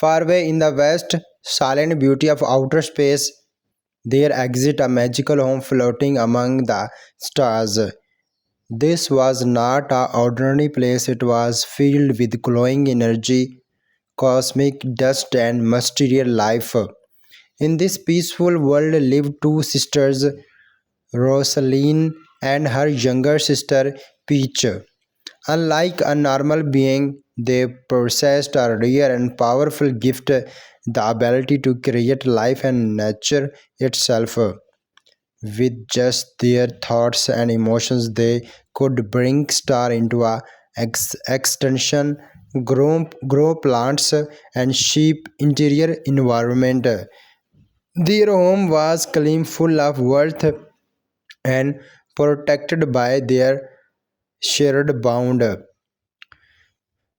Far away in the west, silent beauty of outer space, there exists a magical home floating among the stars. This was not an ordinary place, it was filled with glowing energy, cosmic dust, and mysterious life. In this peaceful world lived two sisters, Rosaline and her younger sister Peach. Unlike a normal being, they possessed a rare and powerful gift, the ability to create life and nature itself. With just their thoughts and emotions, they could bring star into a extension, grow plants, and shape interior environment. Their home was clean, full of worth, and protected by their shared bond.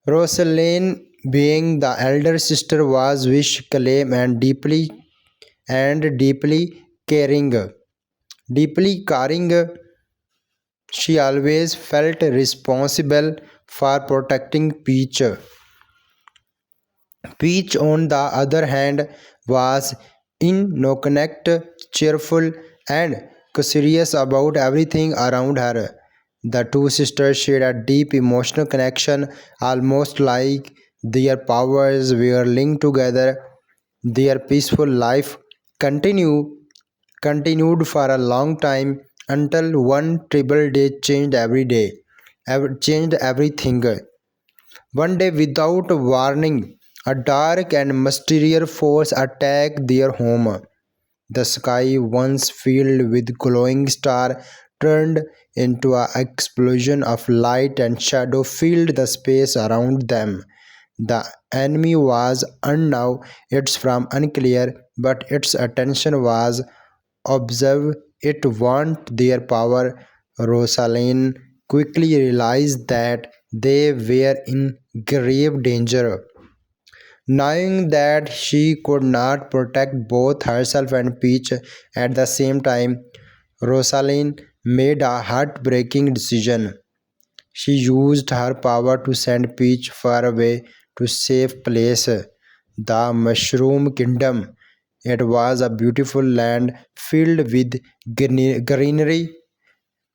Rosaline, being the elder sister, was wish, calm, and deeply caring. Deeply caring, she always felt responsible for protecting Peach. Peach, on the other hand, was innocent, cheerful, and curious about everything around her. The two sisters shared a deep emotional connection, almost like their powers were linked together. Their peaceful life continue, continued for a long time until one terrible day changed everything. One day, without warning, a dark and mysterious force attacked their home. The sky, once filled with glowing stars, turned into an explosion of light, and shadow filled the space around them. The enemy was unknown, its from unclear, but its attention was observed. It wanted their power. Rosaline quickly realized that they were in grave danger. Knowing that she could not protect both herself and Peach at the same time, Rosaline made a heartbreaking decision. She used her power to send Peach far away to safe place, the Mushroom Kingdom. It was a beautiful land filled with greenery,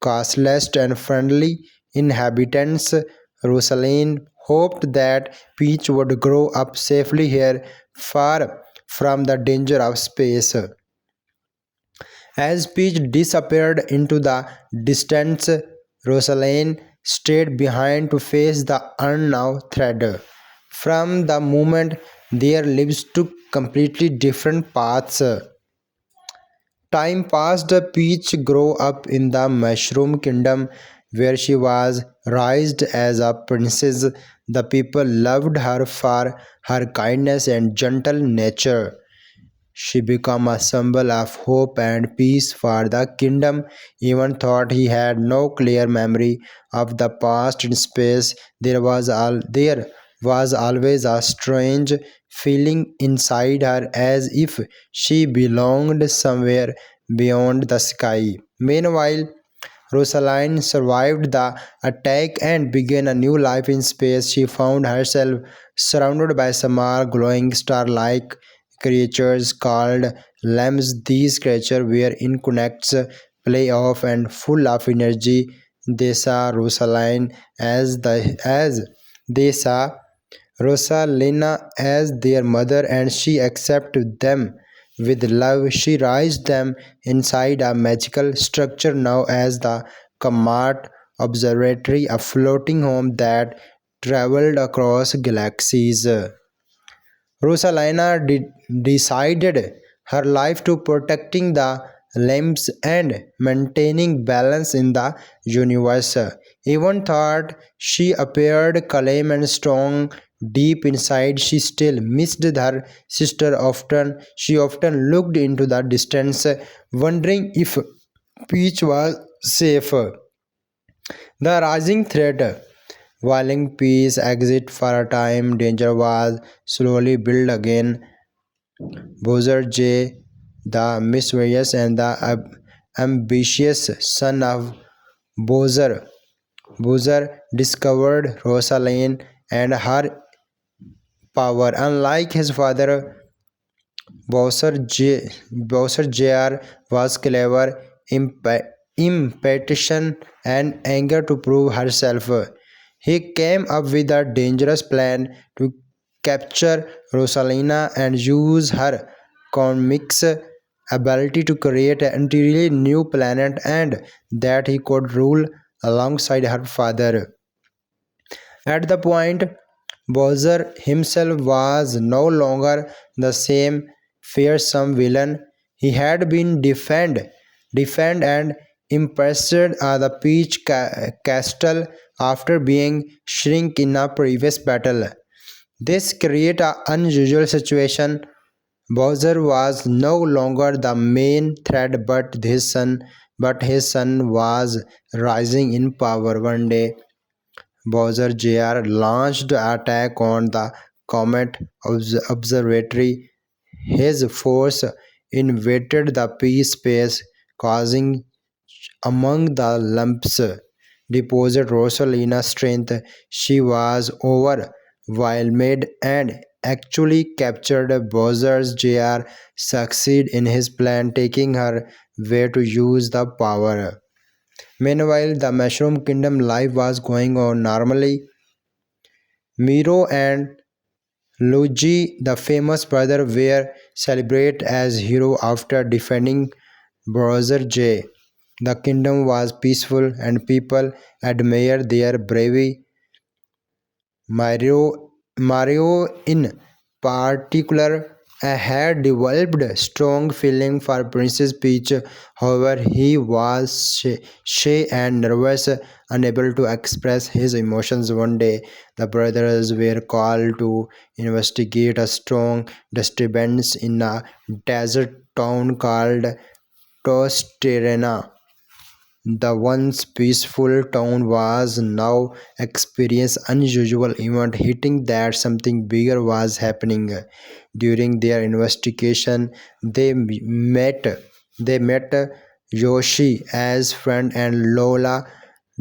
castles, and friendly inhabitants. Rosaline hoped that Peach would grow up safely here, far from the danger of space. As Peach disappeared into the distance, Rosaline stayed behind to face the unknown threat. From the moment their lives took completely different paths. Time passed. Peach grew up in the Mushroom Kingdom where she was raised as a princess. The people loved her for her kindness and gentle nature. She became a symbol of hope and peace for the kingdom, even though he had no clear memory of the past in space. There was always a strange feeling inside her as if she belonged somewhere beyond the sky. Meanwhile, Rosaline survived the attack and began a new life in space. She found herself surrounded by small glowing star-like creatures called lamps. These creatures were in connects, play off, and full of energy. They saw Rosaline as they saw Rosalina as their mother, and she accepted them with love. She raised them inside a magical structure known as the Kamat Observatory, a floating home that traveled across galaxies. Rosalina decided her life to protecting the lamps and maintaining balance in the universe. Even thought she appeared calm and strong, deep inside she still missed her sister often. She often looked into the distance, wondering if Peach was safe. The rising threat, while peace exit for a time, danger was slowly built again. Bowser J, the mischievous and the ambitious son of Bowser, discovered Rosaline and her power. Unlike his father, Bowser Jr. was clever, impatient, and eager to prove herself. He came up with a dangerous plan to capture Rosalina and use her comics ability to create an entirely new planet and that he could rule alongside her father. At the point, Bowser himself was no longer the same fearsome villain he had been defend and impressed the Peach Castle after being shrink in a previous battle. This created an unusual situation. Bowser was no longer the main threat, but his son was rising in power. One day, Bowser Jr. launched an attack on the Comet Observatory. His force invaded the peace space, causing among the lumps deposit Rosalina's strength. She was overwhelmed and actually captured Bowser Jr. succeed in his plan, taking her way to use the power. Meanwhile, the Mushroom Kingdom life was going on normally. Miro and Luigi, the famous brother, were celebrated as heroes after defending Brother J. The kingdom was peaceful and people admired their bravery. Mario in particular had developed strong feeling for Princess Peach. However, he was shy and nervous, unable to express his emotions. One day, the brothers were called to investigate a strong disturbance in a desert town called Tosterena. The once peaceful town was now experiencing unusual event hitting that something bigger was happening. During their investigation, they met Yoshi as friend and Lola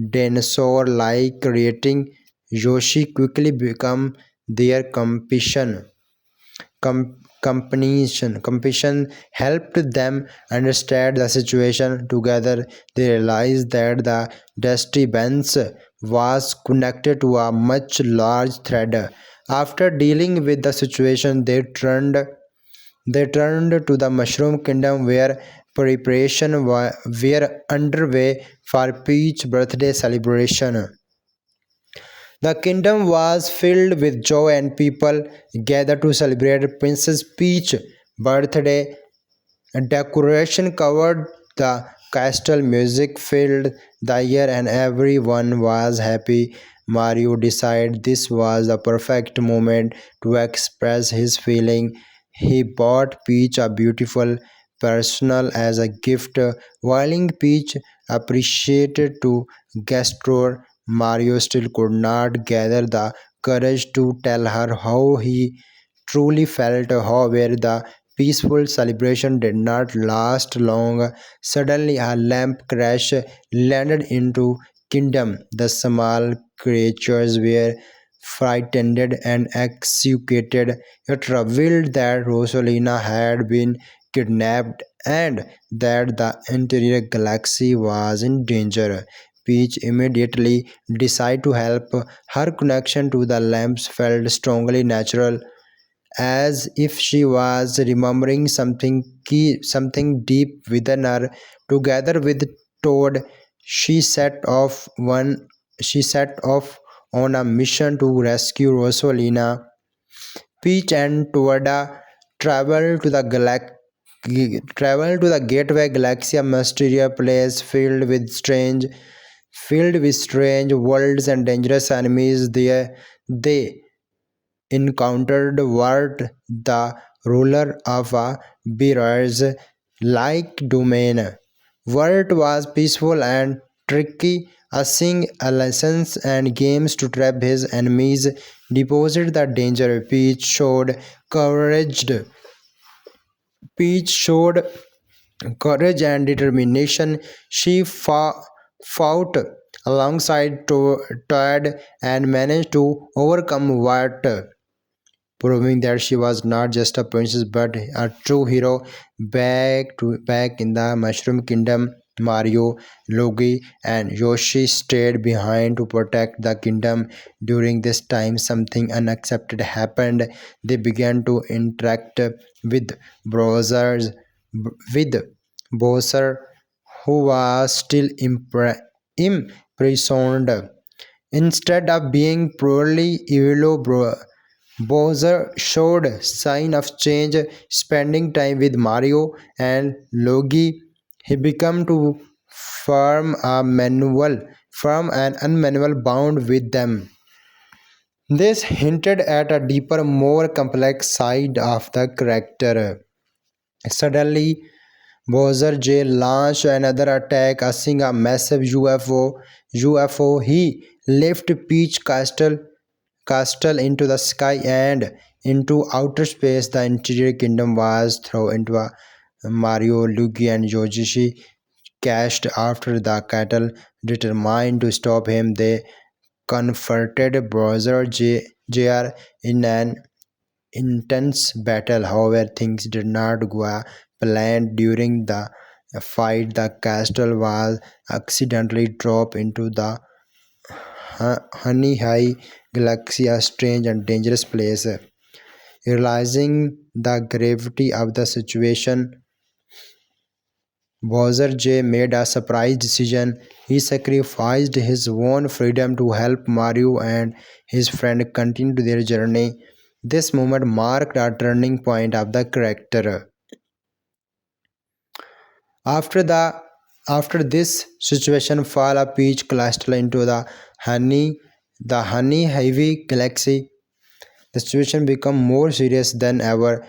dinosaur like creating Yoshi quickly become their competition helped them understand the situation. Together, they realized that the disturbance was connected to a much large thread. After dealing with the situation, they turned to the Mushroom Kingdom where preparation were underway for Peach's birthday celebration. The kingdom was filled with joy and people gathered to celebrate Princess Peach's birthday. Decoration covered the castle, music filled the air, and everyone was happy. Mario decided this was the perfect moment to express his feeling. He bought Peach a beautiful personal as a gift. While Peach appreciated to gesture, Mario still could not gather the courage to tell her how he truly felt. However, the peaceful celebration did not last long. Suddenly, a lamp crash landed into kingdom. The small creatures were frightened and executed. It revealed that Rosalina had been kidnapped and that the entire galaxy was in danger. Peach immediately decided to help. Her connection to the lamps felt strongly natural, as if she was remembering something deep within her. Together with Toad, she set off one she set off on a mission to rescue Rosalina. Peach and Toada traveled to the gateway galaxy, a mysterious place filled with strange worlds and dangerous enemies. There they encountered Wart, the ruler of a mirage-like domain. Wart was peaceful and tricky, using lessons and games to trap his enemies. Deposit the danger. Courage. Peach showed courage and determination. She fought alongside Toad and managed to overcome what proving that she was not just a princess but a true hero. Back in the Mushroom Kingdom, Mario, Luigi, and Yoshi stayed behind to protect the kingdom. During this time, something unaccepted happened. They began to interact with browsers with Bowser, who was still imprisoned. Instead of being purely evil, Bowser showed sign of change, spending time with Mario and Luigi. He became to form an unmanual bond with them. This hinted at a deeper, more complex side of the character. Suddenly, Bowser J launched another attack, using a massive UFO. He lifted Peach Castle into the sky and into outer space. The interior kingdom was thrown into a Mario, Luigi, and Yoshi cast after the cattle. Determined to stop him, they confronted Jr. in an intense battle. However, things did not go planned. During the fight, the castle was accidentally dropped into the Honey High Galaxy, a strange and dangerous place. Realizing the gravity of the situation, Bowser J made a surprise decision. He sacrificed his own freedom to help Mario and his friend continue their journey. This moment marked a turning point of the character. After the after this situation, fall a Peach cluster into the honey heavy galaxy. The situation became more serious than ever.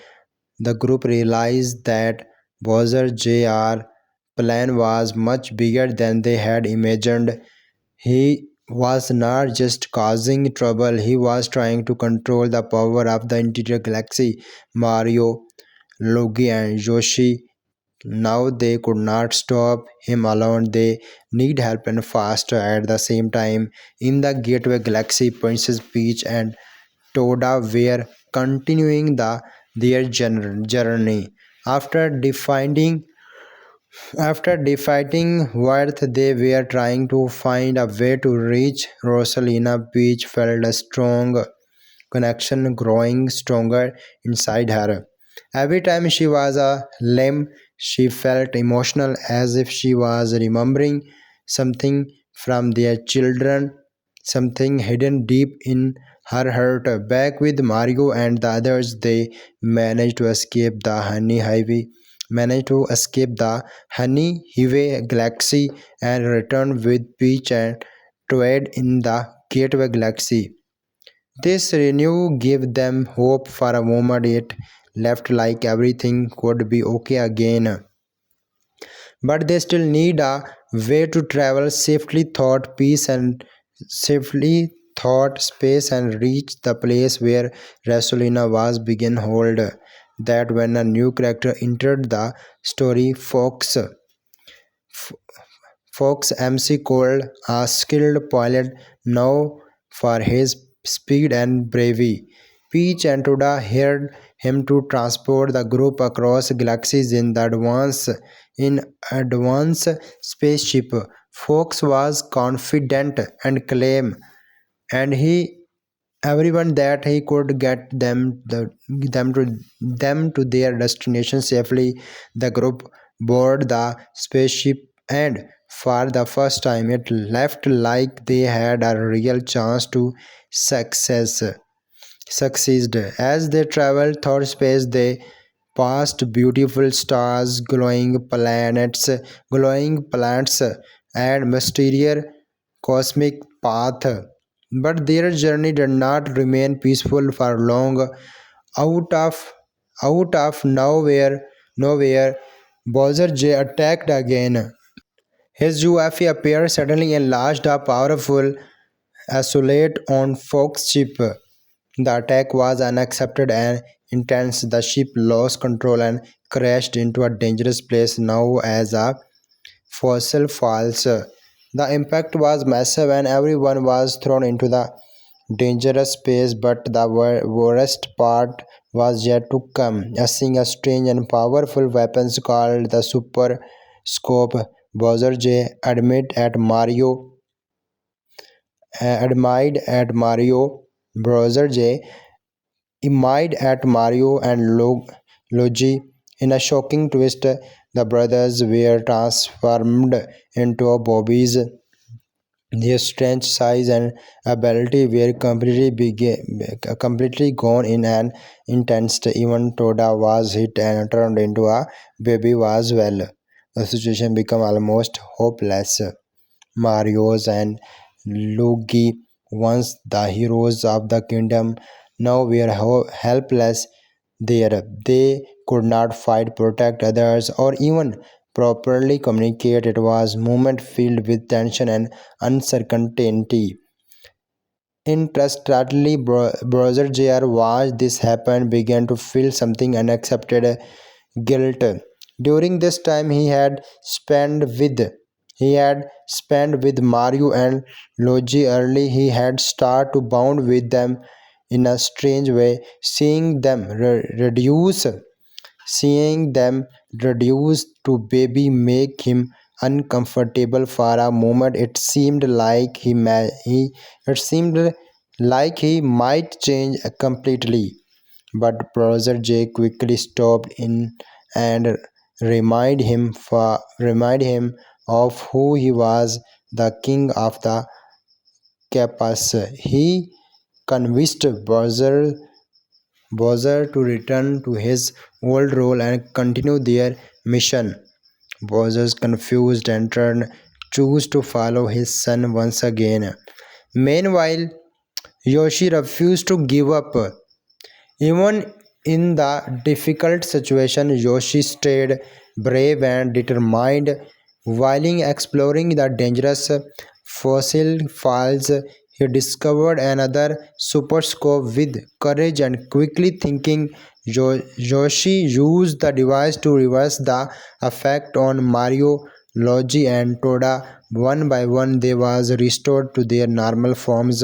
The group realized that Bowser Jr. plan was much bigger than they had imagined. He was not just causing trouble, he was trying to control the power of the interior galaxy. Mario, Luigi, and Yoshi, now they could not stop him alone. They need help and faster. At the same time, in the Gateway Galaxy, Princess Peach and Toda were continuing their journey. After defeating Worth, they were trying to find a way to reach Rosalina. Peach felt a strong connection growing stronger inside her. Every time she was a limb, she felt emotional, as if she was remembering something from their children, something hidden deep in her heart. Back with Mario and the others, they managed to escape the Honey Highway Galaxy and return with Peach and Toad in the Gateway Galaxy. This renew gave them hope. For a moment. It left like everything could be okay again. But they still need a way to travel safely thought space and reach the place where Rasolina was begin hold. That when a new character entered the story, Fox MC Cole, a skilled pilot known for his speed and bravery. Peach and Toda hired him to transport the group across galaxies in advance spaceship. Fox was confident and claimed and he everyone that he could get them to their destination safely. The group boarded the spaceship, and for the first time it left like they had a real chance to success succeed. As they traveled through space, they passed beautiful stars, glowing planets, and mysterious cosmic path. But their journey did not remain peaceful for long. Out of nowhere, Bowser J attacked again. His UFO appeared suddenly and launched a powerful assault on Fox's ship. The attack was unaccepted and intense. The ship lost control and crashed into a dangerous place known as a fossil falls. The impact was massive and everyone was thrown into the dangerous space, but the worst part was yet to come. Seeing a strange and powerful weapons called the Super Scope, Bowser J admired at Mario. Bowser J admired at Mario and Luigi. In a shocking twist, the brothers were transformed into bobbies. Their strength, size, and ability were completely gone in an instant. Even Toda was hit and turned into a baby as well. The situation became almost hopeless. Marios and Luigi, once the heroes of the kingdom, now were helpless there. They could not fight, protect others, or even properly communicate. It was a moment filled with tension and uncertainty. Interestingly, Browser Jr. watched this happen, began to feel something unaccepted guilt. During this time, he had spent with Mario and Luigi early. He had started to bond with them in a strange way, seeing them reduced to baby make him uncomfortable for a moment. It seemed like he might change completely, but Browser J quickly stopped in and remind him of who he was, the king of the Capas. He convinced Bowser to return to his old role and continue their mission. Bowser, confused and turned, chose to follow his son once again. Meanwhile, Yoshi refused to give up. Even in the difficult situation, Yoshi stayed brave and determined. While exploring the dangerous fossil fields, he discovered another super scope with courage and quickly thinking. Yoshi used the device to reverse the effect on Mario, Luigi, and Toda. One by one, they was restored to their normal forms.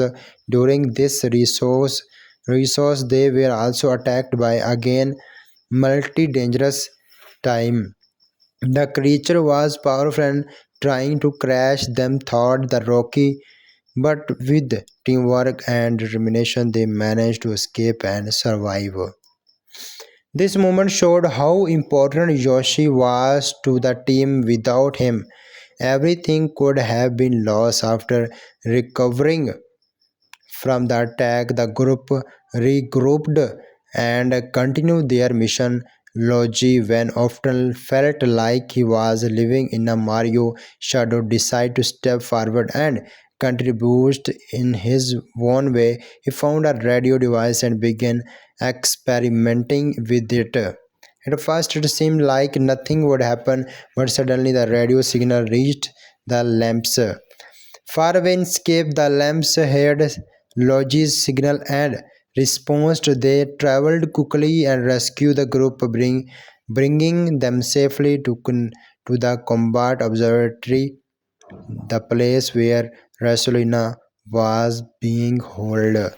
During this resource they were also attacked by again multi-dangerous time. The creature was powerful and trying to crash them thought the rocky, but with teamwork and determination they managed to escape and survive. This moment showed how important Yoshi was to the team. Without him everything could have been lost. After recovering from the attack, the group regrouped and continued their mission. Logi, when often felt like he was living in a Mario shadow, decided to step forward and contribute in his own way. He found a radio device and began experimenting with it. At first, it seemed like nothing would happen, but suddenly the radio signal reached the lamps. Far away in escape, the lamps heard Logi's signal and responded. They traveled quickly and rescued the group, bringing them safely to the combat observatory, the place where Rosalina was being held.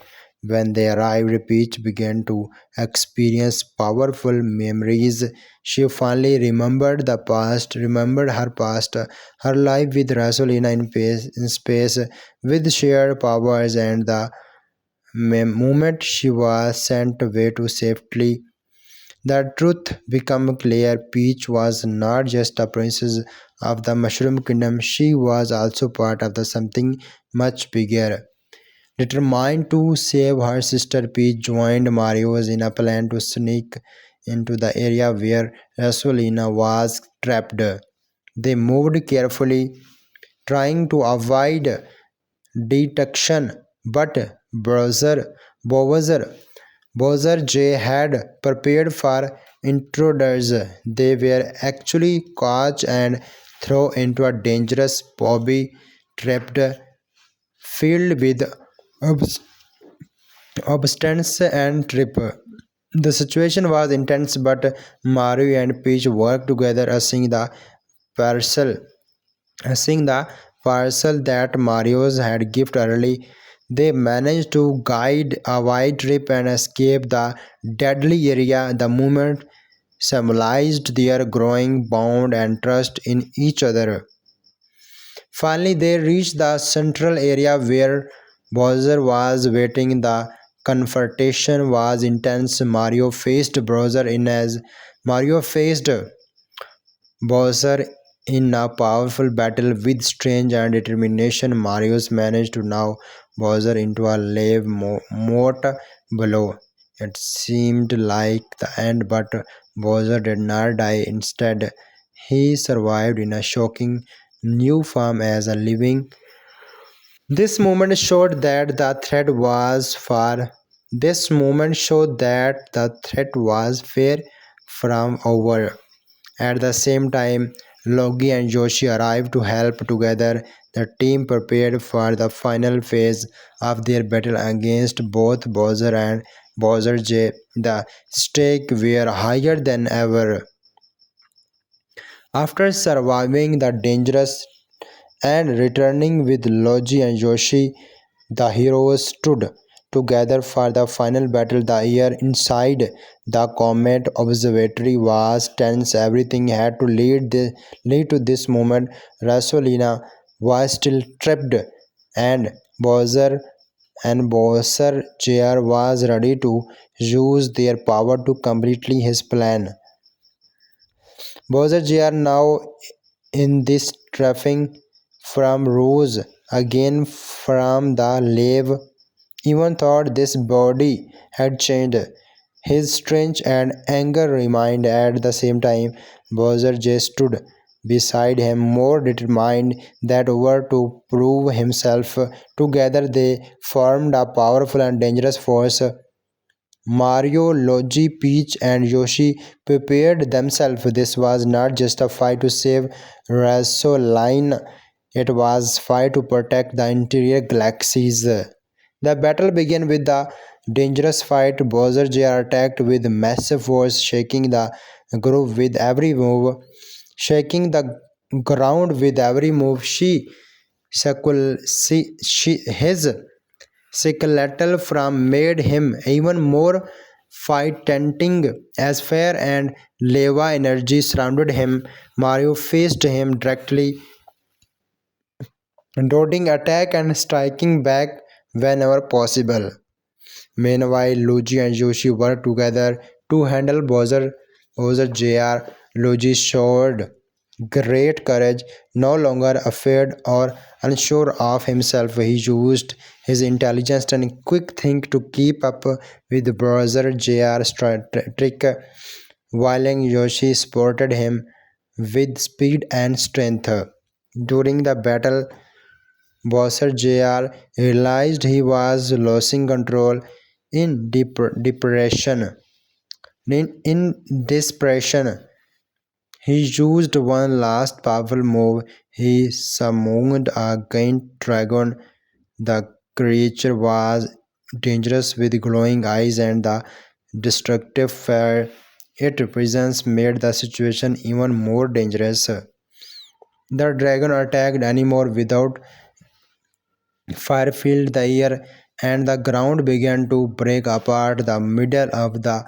When they arrived, Peach began to experience powerful memories. She finally remembered her past, her life with Rosalina in space, with shared powers, and the moment she was sent away to safely. The truth became clear. Peach was not just a princess of the Mushroom Kingdom, she was also part of the something much bigger. Determined to save her sister, Peach joined Mario's in a plan to sneak into the area where Rosalina was trapped. They moved carefully, trying to avoid detection, but Bowser Bowser J had prepared for intruders. They were actually caught and thrown into a dangerous bobby trapped filled with obs- obstacles and trip. The situation was intense, but Mario and Peach worked together, parcel, seeing the parcel that Mario's had gift early. They managed to guide a wide trip and escape the deadly area. The moment symbolized their growing bond and trust in each other. Finally, they reached the central area where Bowser was waiting. The confrontation was intense. Mario faced Bowser in a powerful battle with strength and determination. Marius managed to knock Bowser into a moat below. It seemed like the end, but Bowser did not die. Instead, he survived in a shocking new form as a living. This moment showed that the threat was far. This moment showed that the threat was far from over. At the same time, Logi and Yoshi arrived to help. Together. The team prepared for the final phase of their battle against both Bowser and Bowser J. The stakes were higher than ever. After surviving the dangerous and returning with Logi and Yoshi, the heroes stood together for the final battle. The air inside the Comet Observatory was tense. Everything had to lead to this moment. Rosalina was still trapped, and Bowser Bowser Jr. was ready to use their power to completely his plan. Bowser Jr. now in this strafing from Rose again from the lave. Even thought this body had changed. His strength and anger remained at the same time. Bowser just stood beside him, more determined than ever to prove himself. Together they formed a powerful and dangerous force. Mario, Luigi, Peach, and Yoshi prepared themselves. This was not just a fight to save Rosaline, it was a fight to protect the interior galaxies. The battle began with the dangerous fight. Bowser Jr. attacked with massive force, shaking the group with every move, shaking the ground with every move. His skeletal frame made him even more fight-tempting as fire and lava energy surrounded him. Mario faced him directly, dodging attack and striking back whenever possible. Meanwhile, Luigi and Yoshi worked together to handle Bowser Jr. Luigi showed great courage, no longer afraid or unsure of himself. He used his intelligence and quick think to keep up with Bowser Jr.'s trick, while Yoshi supported him with speed and strength. During the battle, Bowser Jr. realized he was losing control in depression. In desperation, he used one last powerful move. He summoned a giant dragon. The creature was dangerous with glowing eyes and the destructive fire. Its presence made the situation even more dangerous. The dragon attacked anymore without fire filled the air and the ground began to break apart. The middle of the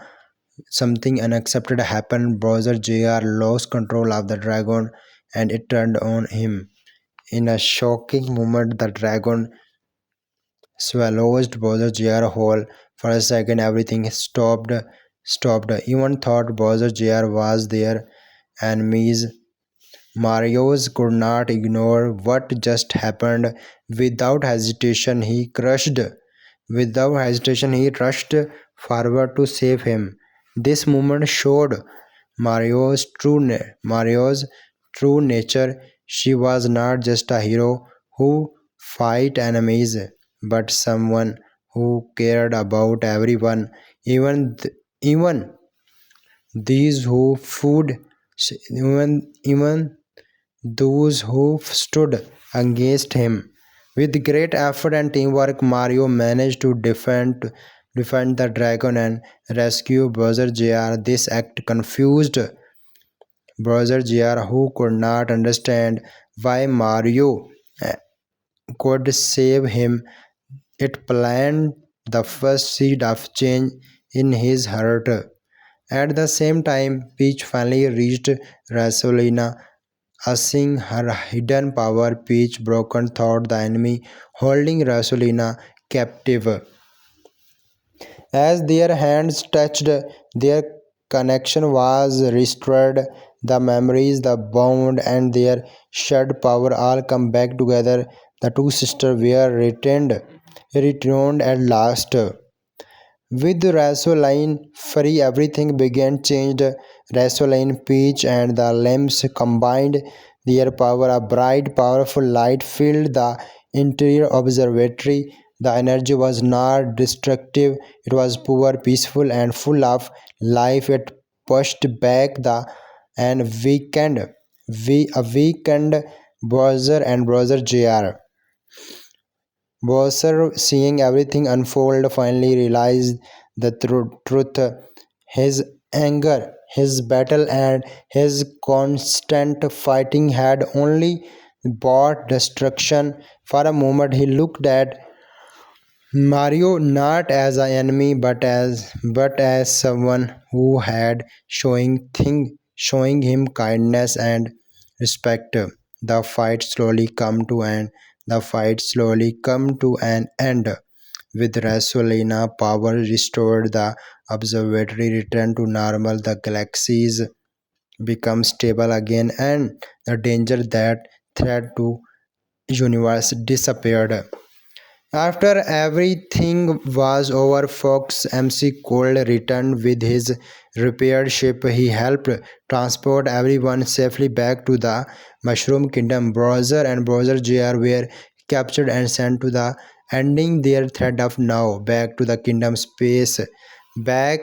something unaccepted happened. Bowser Jr. lost control of the dragon and it turned on him. In a shocking moment, the dragon swallowed Bowser Jr. whole. For a second, everything stopped. Even thought Bowser Jr. was their enemies. Marios could not ignore what just happened. Without hesitation, he rushed forward to save him. This moment showed Mario's true nature. She was not just a hero who fight enemies, but someone who cared about everyone, even these who food, even those who stood against him. With great effort and teamwork, Mario managed to defend the dragon and rescue Bowser Jr. This act confused Bowser Jr., who could not understand why Mario could save him. It planted the first seed of change in his heart. At the same time, Peach finally reached Rosalina. Seeing her hidden power, Peach broken thought the enemy holding Rosalina captive. As their hands touched, their connection was restored. The memories, the bond, and their shared power all come back together. The two sisters were returned at last. With Rasoline free, everything began changed. Rasoline, Peach, and the lamps combined their power. A bright, powerful light filled the interior observatory. The energy was not destructive; it was pure, peaceful, and full of life. It pushed back the and weakened Bowser and Brother Jr. Bowser, seeing everything unfold, finally realized the truth. His anger, his battle, and his constant fighting had only brought destruction. For a moment, he looked at Mario not as an enemy but as someone who had showing him kindness and respect. The fight slowly come to an end. With Rasolina power restored, the observatory returned to normal, the galaxies become stable again, and the danger that threat to universe disappeared. After everything was over, Fox MC Cole returned with his repaired ship. He helped transport everyone safely back to the Mushroom Kingdom. Browser and Browser Jr. were captured and sent to the ending their thread of now back to the kingdom space. Back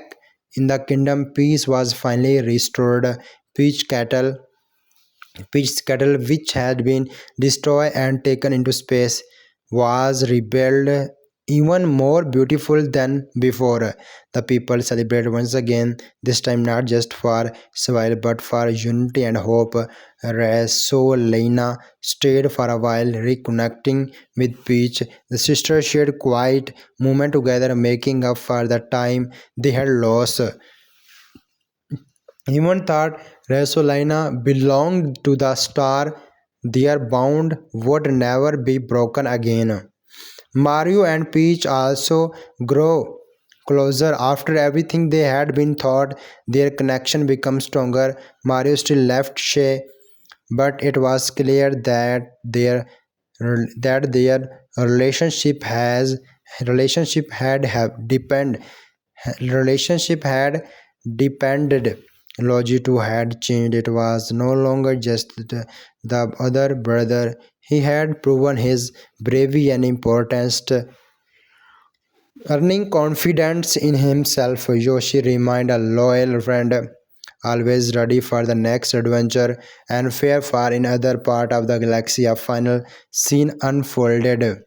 in the kingdom, peace was finally restored. Peach cattle Peach's cattle, which had been destroyed and taken into space, was rebuilt even more beautiful than before. The people celebrate once again, this time not just for survival but for unity and hope. Resolena stayed for a while, reconnecting with Peach. The sisters shared quiet moment together, making up for the time they had lost. Even thought Rosalina belonged to the star, their bond would never be broken again. Mario and Peach also grow closer after everything they had been taught. Their connection became stronger. Mario still left Shay, but it was clear that their relationship had have depend relationship had depended. Logi too had changed. It was no longer just the other brother. He had proven his bravery and importance, earning confidence in himself. Yoshi remained a loyal friend, always ready for the next adventure, and fair far in other part of the galaxy. A final scene unfolded.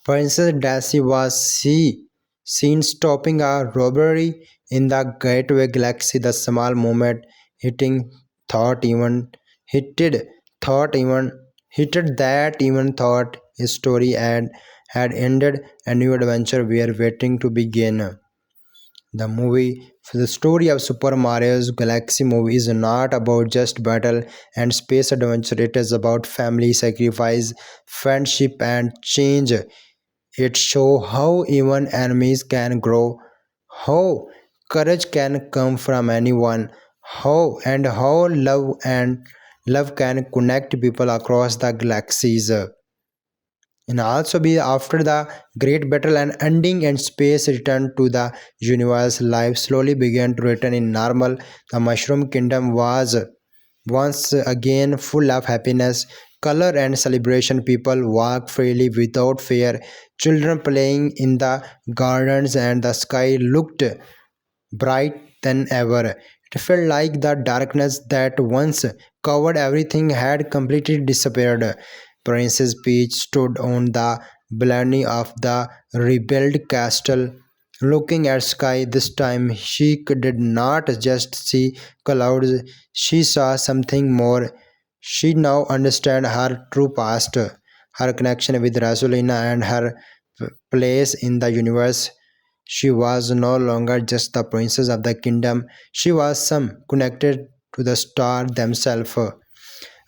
Princess Daisy was seen stopping a robbery in the Gateway Galaxy. The small moment hitting thought even hitted thought even hitted that even thought his story had ended. A new adventure were waiting to begin. The story of Super Mario's Galaxy movie is not about just battle and space adventure. It is about family, sacrifice, friendship, and change. It shows how even enemies can grow, how courage can come from anyone, how love can connect people across the galaxies. And also be after the great battle and ending and space returned to the universe, life slowly began to return in normal. The Mushroom Kingdom was once again full of happiness, color, and celebration. People walked freely without fear. Children playing in the gardens, and the sky looked bright than ever. It felt like the darkness that once covered everything had completely disappeared. Princess Peach stood on the balcony of the rebuilt castle, looking at sky. This time she did not just see clouds, she saw something more. She now understood her true past, her connection with Rosalina and her place in the universe. She was no longer just the princess of the kingdom, she was some connected to the star themselves.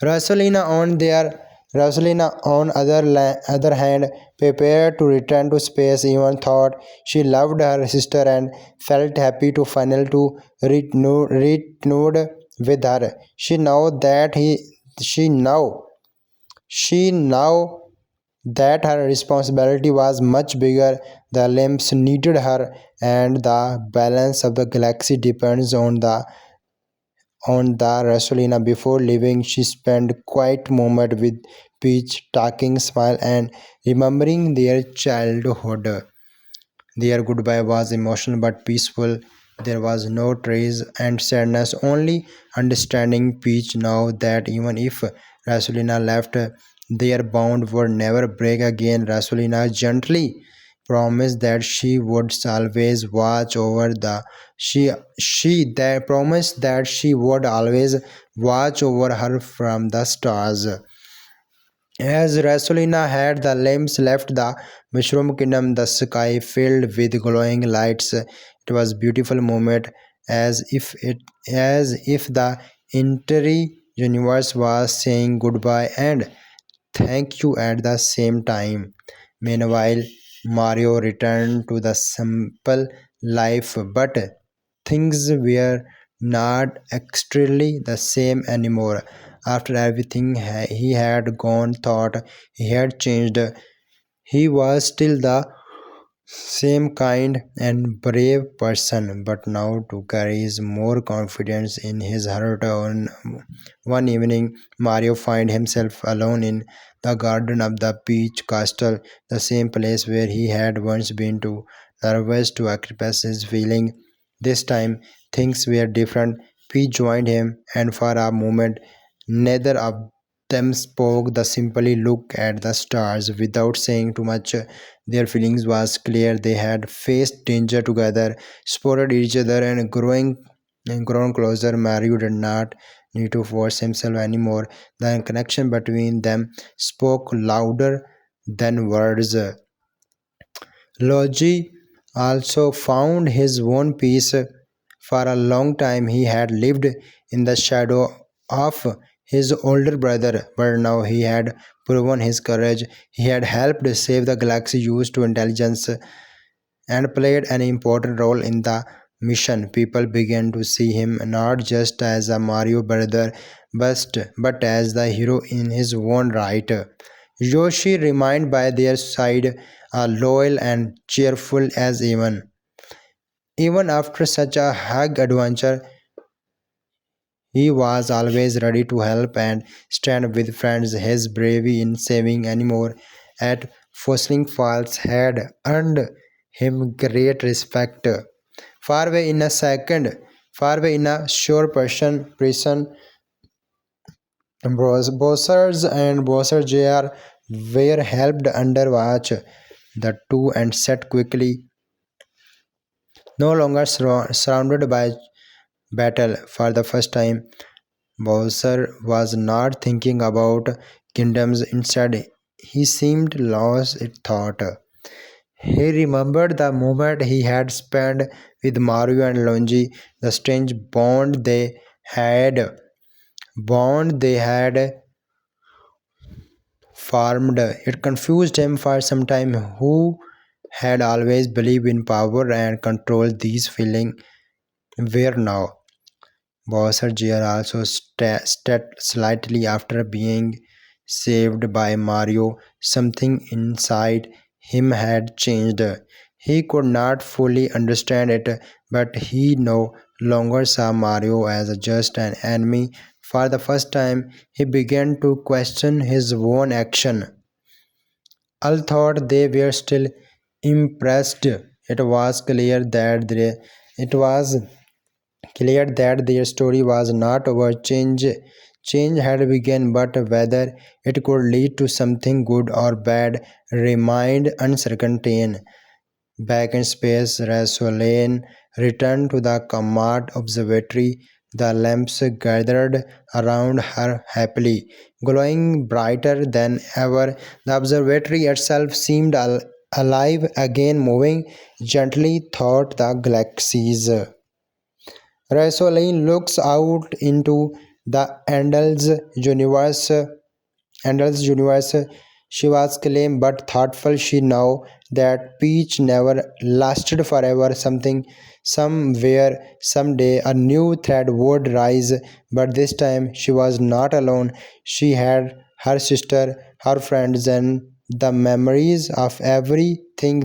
Rosalina on their Rosalina on other hand prepared to return to space, even thought she loved her sister and felt happy to finally to renewed with her. She now she now that her responsibility was much bigger, the lamps needed her, and the balance of the galaxy depends on the Rosalina. Before leaving, she spent quiet moment with Peach, talking, smile, and remembering their childhood. Their goodbye was emotional but peaceful. There was no trace and sadness, only understanding. Peach now that even if Rasulina left, their bond would never break again. Rasulina gently promised that she would always watch over the she that promised that she would always watch over her from the stars. As Rasolina had the lamps left the mushroom kingdom, the sky filled with glowing lights. It was beautiful moment, as if the entire universe was saying goodbye and thank you at the same time. Meanwhile, Mario returned to the simple life, but things were not extremely the same anymore. After everything he had gone thought he had changed, he was still the same kind and brave person, but now to carries more confidence in his heart. On one evening, Mario find himself alone in the garden of the Peach Castle, the same place where he had once been too nervous to express his feeling. This time, things were different. Peach joined him, and for a moment, neither of them spoke. They simply looked at the stars without saying too much. Their feelings was clear. They had faced danger together, supported each other, and grown closer. Mario did not need to force himself anymore. The connection between them spoke louder than words. Logi also found his own peace. For a long time he had lived in the shadow of his older brother, but now he had proven his courage. He had helped save the galaxy, used to intelligence, and played an important role in the mission. People began to see him not just as a Mario brother, but as the hero in his own right. Yoshi remained by their side, loyal and cheerful as even after such a hug adventure. He was always ready to help and stand with friends. His bravery in saving anymore at Fosling Falls had earned him great respect. Far away in a second, far away in a sure person, Bossers and Bosser Jr. were helped under watch. The two and set quickly, no longer surrounded by battle. For the first time, Bowser was not thinking about kingdoms. Instead, he seemed lost in thought. He remembered the moment he had spent with Mario and Luigi, the strange bond they had formed. It confused him for some time. Who had always believed in power and control, these feelings were now. Bowser Jr. also stepped slightly after being saved by Mario. Something inside him had changed. He could not fully understand it, but he no longer saw Mario as just an enemy. For the first time, he began to question his own action. All thought they were still impressed. It was clear that their story was not over. Change had begun, but whether it could lead to something good or bad remained uncertain. Back in space, Rosalina returned to the command observatory. The lamps gathered around her happily, glowing brighter than ever. The observatory itself seemed alive again, moving gently through the galaxies. Rosaline looks out into the Endel's universe. She was calm but thoughtful. She knew that Peach never lasted forever. Somewhere, someday, a new thread would rise. But this time, she was not alone. She had her sister, her friends, and the memories of everything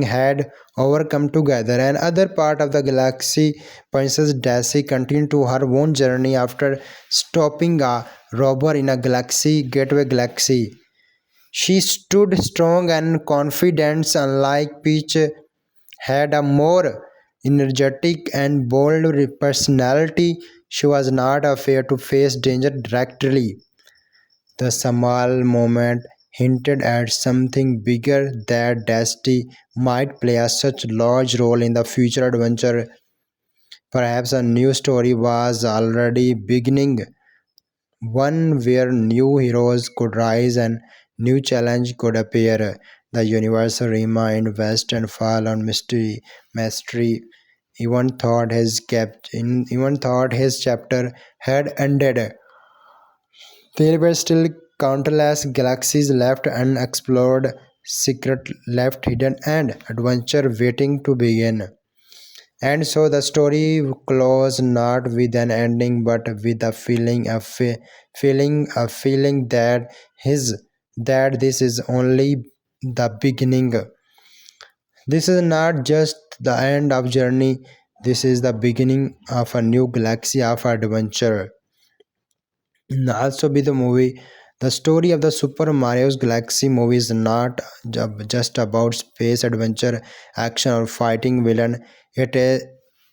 had overcome together. Another part of the galaxy, Princess Daisy continued to her own journey after stopping a robber in a gateway galaxy. She stood strong and confident, unlike Peach, had a more energetic and bold personality. She was not afraid to face danger directly. The small moment hinted at something bigger that Dusty might play a such large role in the future adventure. Perhaps a new story was already beginning, one where new heroes could rise and new challenge could appear. The universe remained vast and full on mystery. Even thought his chapter had ended. There were still countless galaxies left unexplored, secret left hidden, and adventure waiting to begin. And so the story closed not with an ending, but with a feeling that this is only the beginning. This is not just the end of journey. This is the beginning of a new galaxy of adventure. Also be the movie, the story of the Super Mario's Galaxy movie is not just about space adventure, action, or fighting villain. It is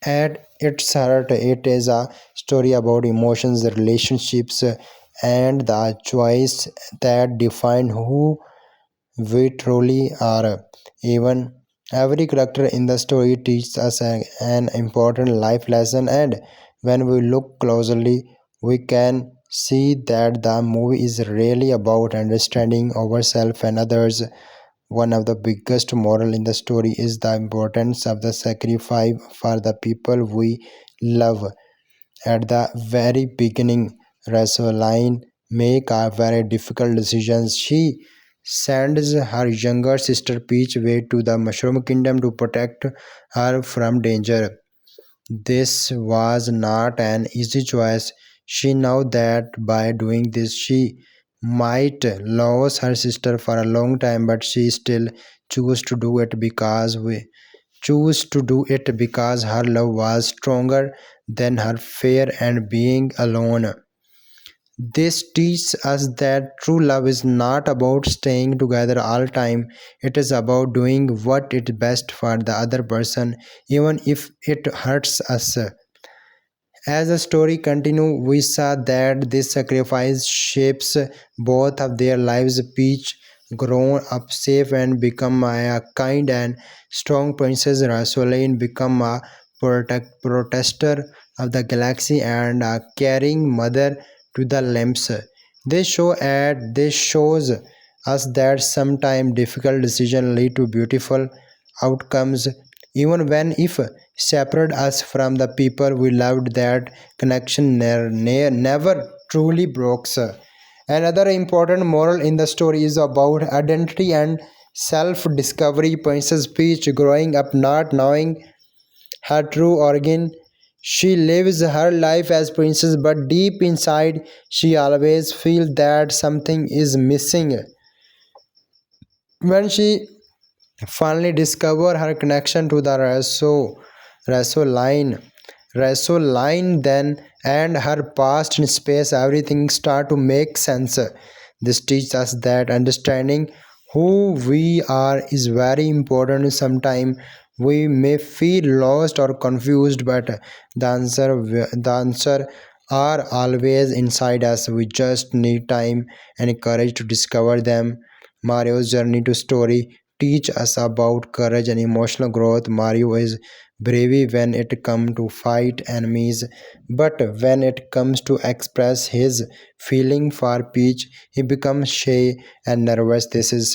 at its heart, it is a story about emotions, relationships, and the choice that define who we truly are. Even every character in the story teaches us an important life lesson, and when we look closely, we can see that the movie is really about understanding ourselves and others. One of the biggest moral in the story is the importance of the sacrifice for the people we love. At the very beginning, Rosaline make a very difficult decision. She sends her younger sister Peach away to the Mushroom Kingdom to protect her from danger. This was not an easy choice. She knew that by doing this she might lose her sister for a long time, but she still chose to do it because her love was stronger than her fear and being alone. This teaches us that true love is not about staying together all time. It is about doing what is best for the other person, even if it hurts us. As the story continues, we saw that this sacrifice shapes both of their lives. Peach grown up safe and become a kind and strong princess. Rosaline become a protector of the galaxy and a caring mother to the lamps. This shows us that sometimes difficult decisions lead to beautiful outcomes, even when if separate us from the people we loved. That connection never truly breaks. Another important moral in the story is about identity and self-discovery. Princess Peach growing up not knowing her true origin. She lives her life as princess, but deep inside she always feels that something is missing. When she finally discover her connection to the Raso line then and her past in space, everything start to make sense. This teaches us that understanding who we are is very important. Sometimes we may feel lost or confused, but the answer are always inside us. We just need time and courage to discover them. Mario's journey to story teach us about courage and emotional growth. Mario is bravery when it comes to fight enemies, but when it comes to express his feeling for Peach, he becomes shy and nervous. This is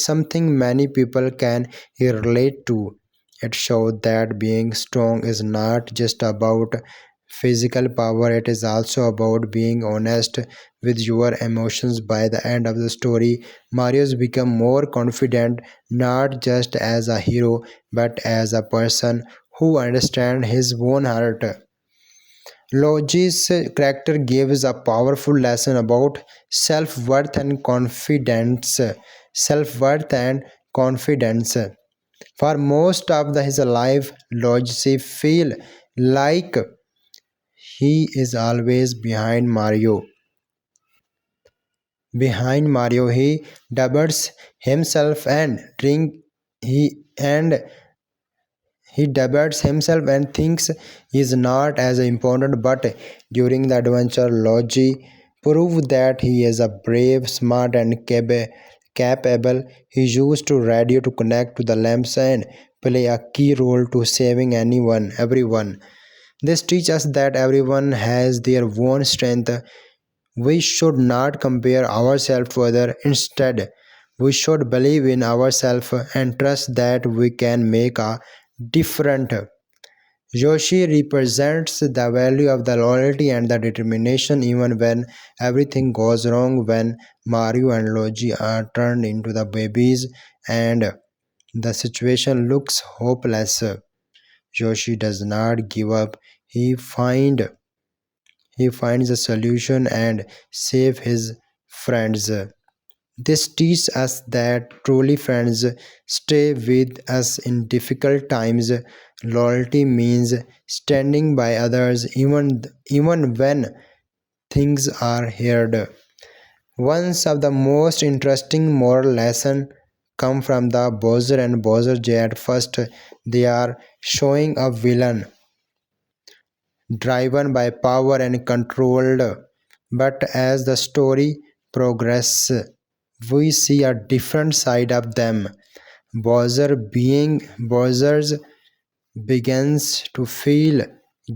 something many people can relate to. It shows that being strong is not just about physical power, it is also about being honest with your emotions. By the end of the story, Mario's become more confident, not just as a hero but as a person who understands his own heart. Logi's character gives a powerful lesson about self-worth and confidence. Self-worth and confidence. For most of his life, Logi feel like he is always behind Mario. He debates himself and drink he and he debates himself and thinks he is not as important, but during the adventure, Logi proved that he is a brave, smart, and capable. He used to radio to connect to the lamps and play a key role to saving everyone. This teaches us that everyone has their own strength. We should not compare ourselves to others. Instead, we should believe in ourselves and trust that we can make a difference. Yoshi represents the value of the loyalty and the determination even when everything goes wrong. When Mario and Luigi are turned into the babies and the situation looks hopeless, Yoshi does not give up. He find he finds a solution and save his friends. This teaches us that truly friends stay with us in difficult times. Loyalty means standing by others even when things are hard. One of the most interesting moral lessons come from the Bowser and Bowser J. At first, they are showing a villain driven by power and controlled. But as the story progresses, we see a different side of them. Bowser begins to feel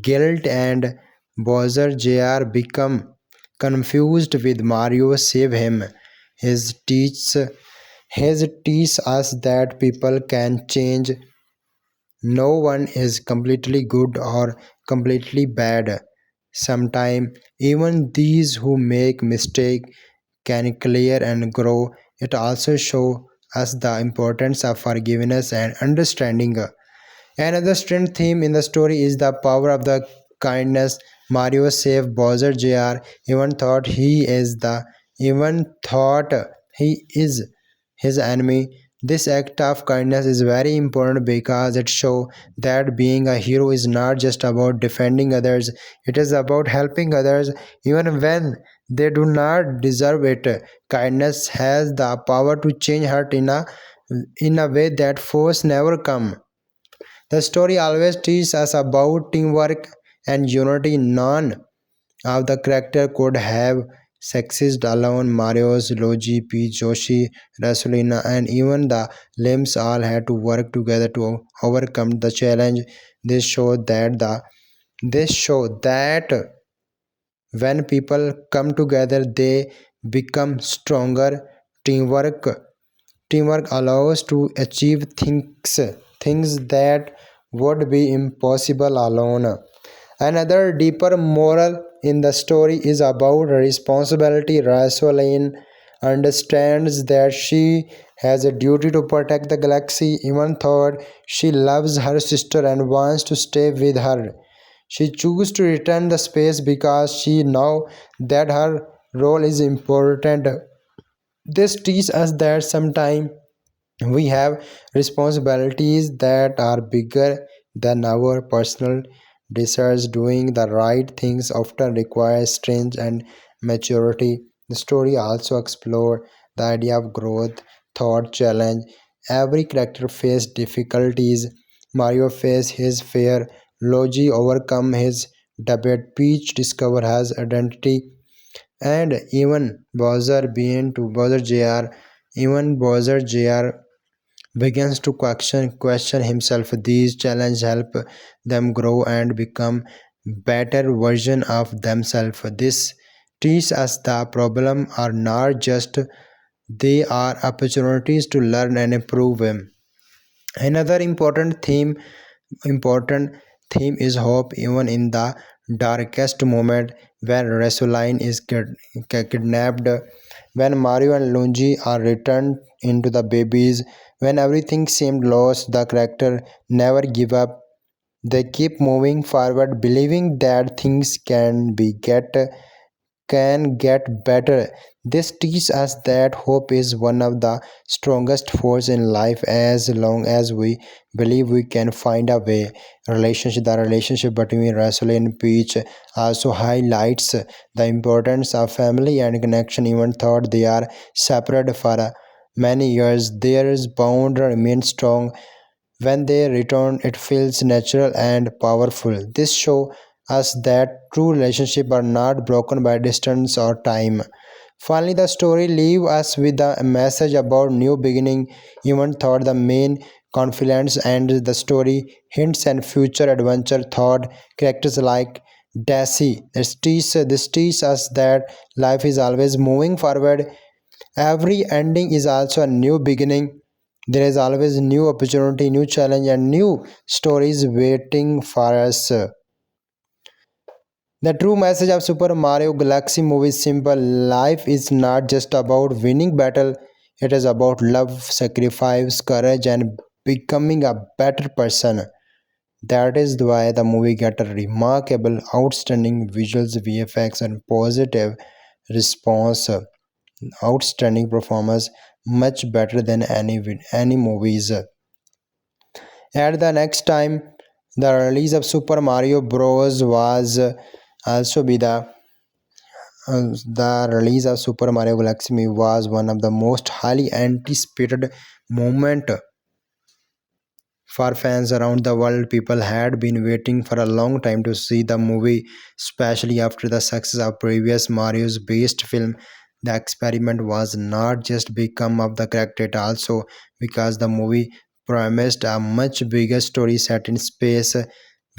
guilt and Bowser Jr. become confused with Mario save him. His teach his teach us that people can change. No one is completely good or completely bad. Sometimes even these who make mistake can clear and grow. It also shows us the importance of forgiveness and understanding. Another strength theme in the story is the power of the kindness. Mario saved Bowser Jr. Even thought he is his enemy. This act of kindness is very important because it shows that being a hero is not just about defending others, it is about helping others even when they do not deserve it. Kindness has the power to change heart in a way that force never come. The story always teaches us about teamwork and unity. None of the characters could have succeeded alone. Mario's, Luigi, Peach, Yoshi, Rosalina, and even the limbs all had to work together to overcome the challenge. This show that when people come together, they become stronger. Teamwork Teamwork allows to achieve things that would be impossible alone. Another deeper moral in the story is about responsibility. Rosaline understands that she has a duty to protect the galaxy, even though she loves her sister and wants to stay with her. She chooses to return the space because she knows that her role is important. This teaches us that sometimes we have responsibilities that are bigger than our personal desires. Doing the right things often requires strength and maturity. The story also explores the idea of growth, thought, challenge. Every character faced difficulties. Mario faced his fear, Luigi overcome his debate, Peach discovered his identity, and even Bowser Jr. begins to question himself. These challenges help them grow and become better version of themselves. This teaches us the problem are not just they are opportunities to learn and improve. Another important theme is hope even in the darkest moment when Rosaline is kidnapped, when Mario and Luigi are returned into the babies, when everything seemed lost, the character never give up. They keep moving forward, believing that things can get better. This teaches us that hope is one of the strongest forces in life as long as we believe we can find a way. The relationship between Russell and Peach also highlights the importance of family and connection even though they are separate for many years. Their bond remains strong when they return, it feels natural and powerful. This shows us that true relationships are not broken by distance or time. Finally, the story leaves us with a message about new beginning, even though the main confidence and the story hints and future adventure thought characters like Daisy. This teaches us that life is always moving forward. Every ending is also a new beginning. There is always new opportunity, new challenge, and new stories waiting for us. The true message of Super Mario Galaxy movie is simple. Life is not just about winning battle. It is about love, sacrifice, courage, and becoming a better person. That is why the movie got a remarkable, outstanding visuals, VFX, and positive response. Outstanding performance, much better than any movies. At the next time, the release of Super Mario Bros. Was also be the release of Super Mario Galaxy was one of the most highly anticipated moment for fans around the world. People had been waiting for a long time to see the movie, especially after the success of previous Mario's based film. The experiment was not just become of the character, it also because the movie promised a much bigger story set in space,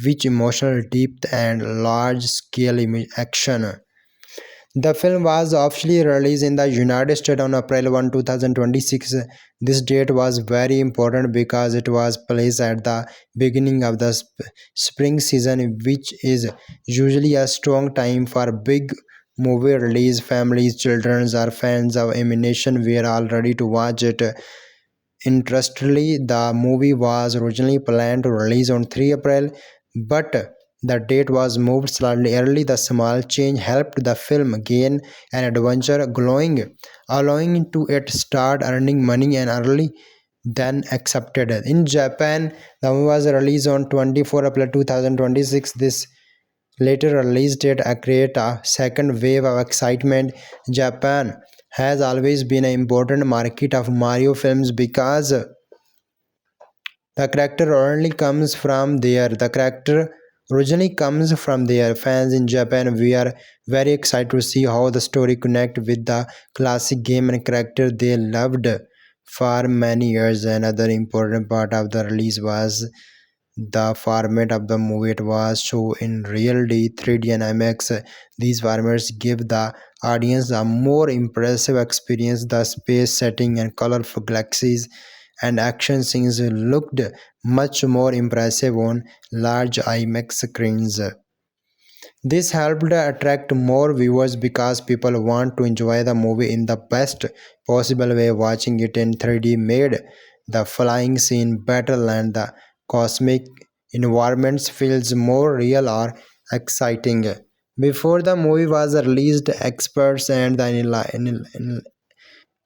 which emotional depth and large scale action. The film was officially released in the United States on April 1, 2026. This date was very important because it was placed at the beginning of the spring season, which is usually a strong time for big movie release. Families, children, or fans of animation were all ready to watch it. Interestingly, the movie was originally planned to release on 3 April, but the date was moved slightly early. The small change helped the film gain an adventure glowing, allowing to it start earning money and early than accepted. In Japan, the movie was released on 24 April 2026. This later release date created a second wave of excitement. Japan has always been an important market of Mario films because the character only comes from there. The character originally comes from there. Fans in Japan, we are very excited to see how the story connect with the classic game and character they loved for many years. Another important part of the release was the format of the movie. It was shown in real D 3D and IMAX. These formats give the audience a more impressive experience. The space setting and colorful galaxies and action scenes looked much more impressive on large IMAX screens. This helped attract more viewers because people want to enjoy the movie in the best possible way. Watching it in 3D made the flying scene better and the cosmic environments feels more real or exciting. Before the movie was released, experts and the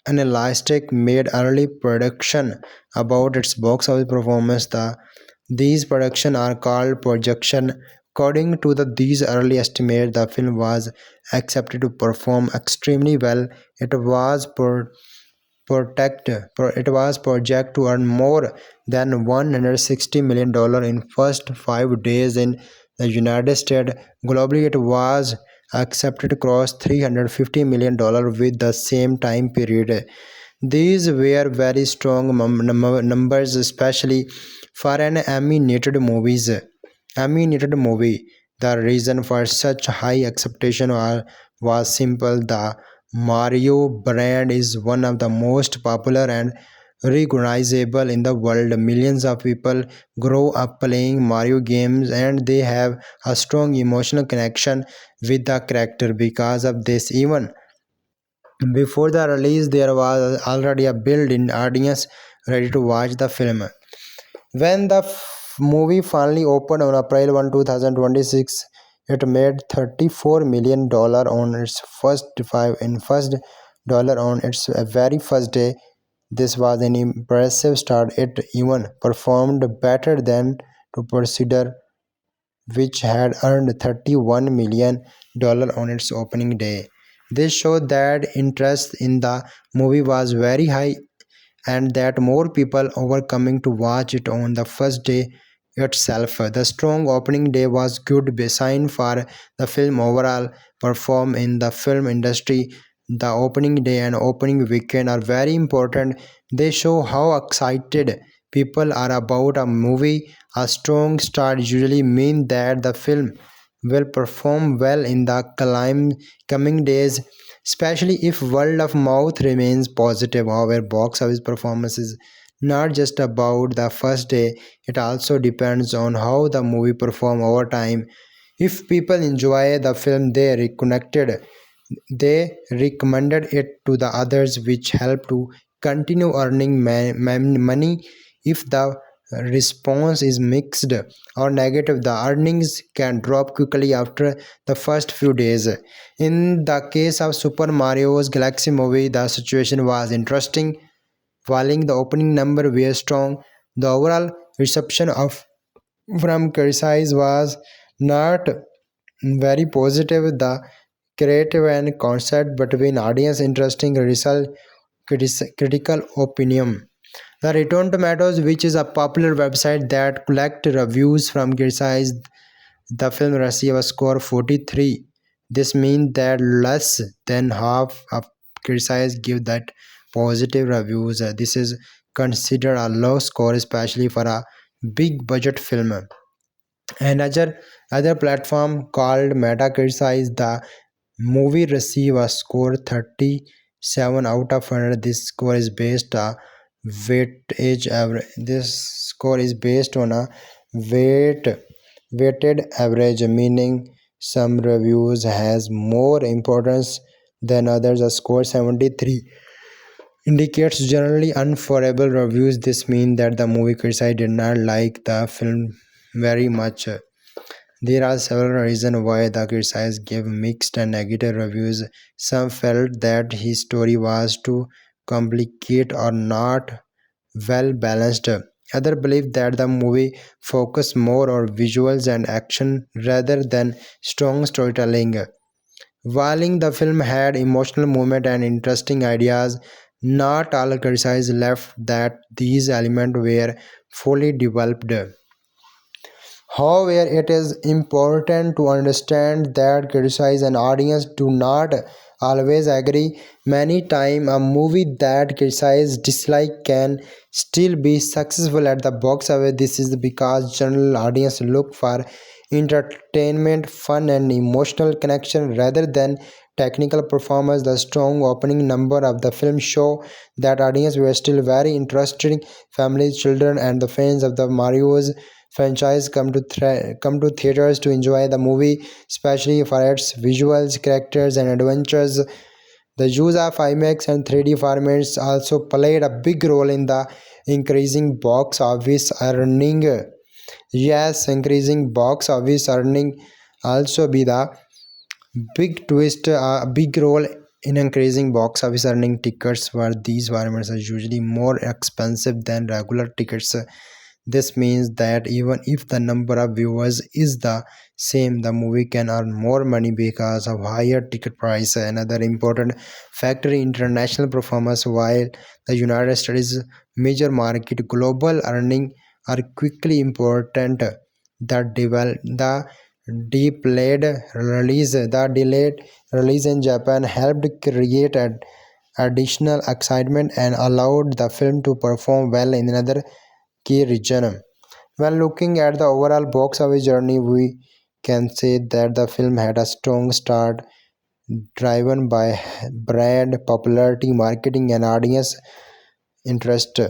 analytic made early prediction about its box office performance. These predictions are called projection. According to these early estimates, the film was accepted to perform extremely well. It was it was projected to earn more than $160 million in first 5 days in the United States. Globally, it was accepted to cross $350 million with the same time period. These were very strong numbers, especially for an animated movie. The reason for such high expectation was simple. The Mario brand is one of the most popular and recognizable in the world. Millions of people grow up playing Mario games and they have a strong emotional connection with the character. Because of this, even before the release, there was already a built-in audience ready to watch the film. When the movie finally opened on April 1, 2026, it made $34 million on its first dollar on its very first day. This was an impressive start. It even performed better than to Procedure, which had earned $31 million on its opening day. This showed that interest in the movie was very high and that more people were coming to watch it on the first day itself. The strong opening day was good sign for the film overall perform in the film industry. The opening day and opening weekend are very important. They show how excited people are about a movie. A strong start usually means that the film will perform well in the coming days, especially if word of mouth remains positive. However, box office performance is not just about the first day, it also depends on how the movie perform over time. If people enjoy the film, they recommended it to the others, which help to continue earning money. If the response is mixed or negative, the earnings can drop quickly after the first few days. In the case of Super Mario's Galaxy movie, the situation was interesting. While the opening number were strong, the overall reception of from critics was not very positive. The creative and concept between audience interesting result critical opinion. The Return Tomatoes, which is a popular website that collects reviews from critics, the film received a score of 43. This means that less than half of critics give that positive reviews. This is considered a low score, especially for a big budget film. Another platform called Metacritic, the movie received a score 37 out of 100. This score is based a weightage average. This score is based on a weight weighted average, meaning some reviews has more importance than others. A score 73 indicates generally unfavorable reviews. This means that the movie critics did not like the film very much. There are several reasons why the critics gave mixed and negative reviews. Some felt that his story was too complicated or not well balanced. Others believed that the movie focused more on visuals and action rather than strong storytelling. While the film had emotional moment and interesting ideas, not all critics left that these elements were fully developed. However, it is important to understand that critics and audience do not always agree. Many times, a movie that critics dislike can still be successful at the box office. This is because general audience look for entertainment, fun, and emotional connection rather than technical performance. The strong opening number of the film show that audience were still very interested. Families, children, and the fans of the Mario's franchise come to theaters to enjoy the movie, especially for its visuals, characters, and adventures. The use of IMAX and 3D formats also played a big role in the increasing box office earning. Yes, increasing box office earning also be the big role in increasing box office earning. Tickets for these formats are usually more expensive than regular tickets. This means that even if the number of viewers is the same, the movie can earn more money because of higher ticket price. Another important factor in international performance. While the United States major market, global earning are quickly important. The delayed release in Japan helped create additional excitement and allowed the film to perform well in another key region. When looking at the overall box office journey, we can say that the film had a strong start driven by brand popularity, marketing, and audience interest.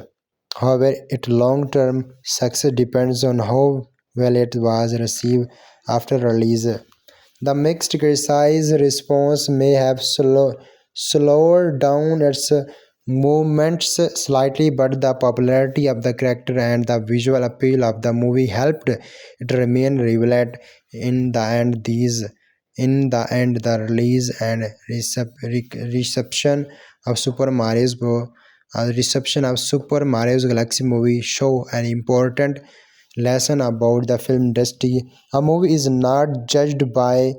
However, its long-term success depends on how well it was received after release. The mixed criticized response may have slowed down its movements slightly, but the popularity of the character and the visual appeal of the movie helped it remain relevant in the end. The release and reception of Super Mario's Galaxy movie show an important lesson about the film industry. A movie is not judged by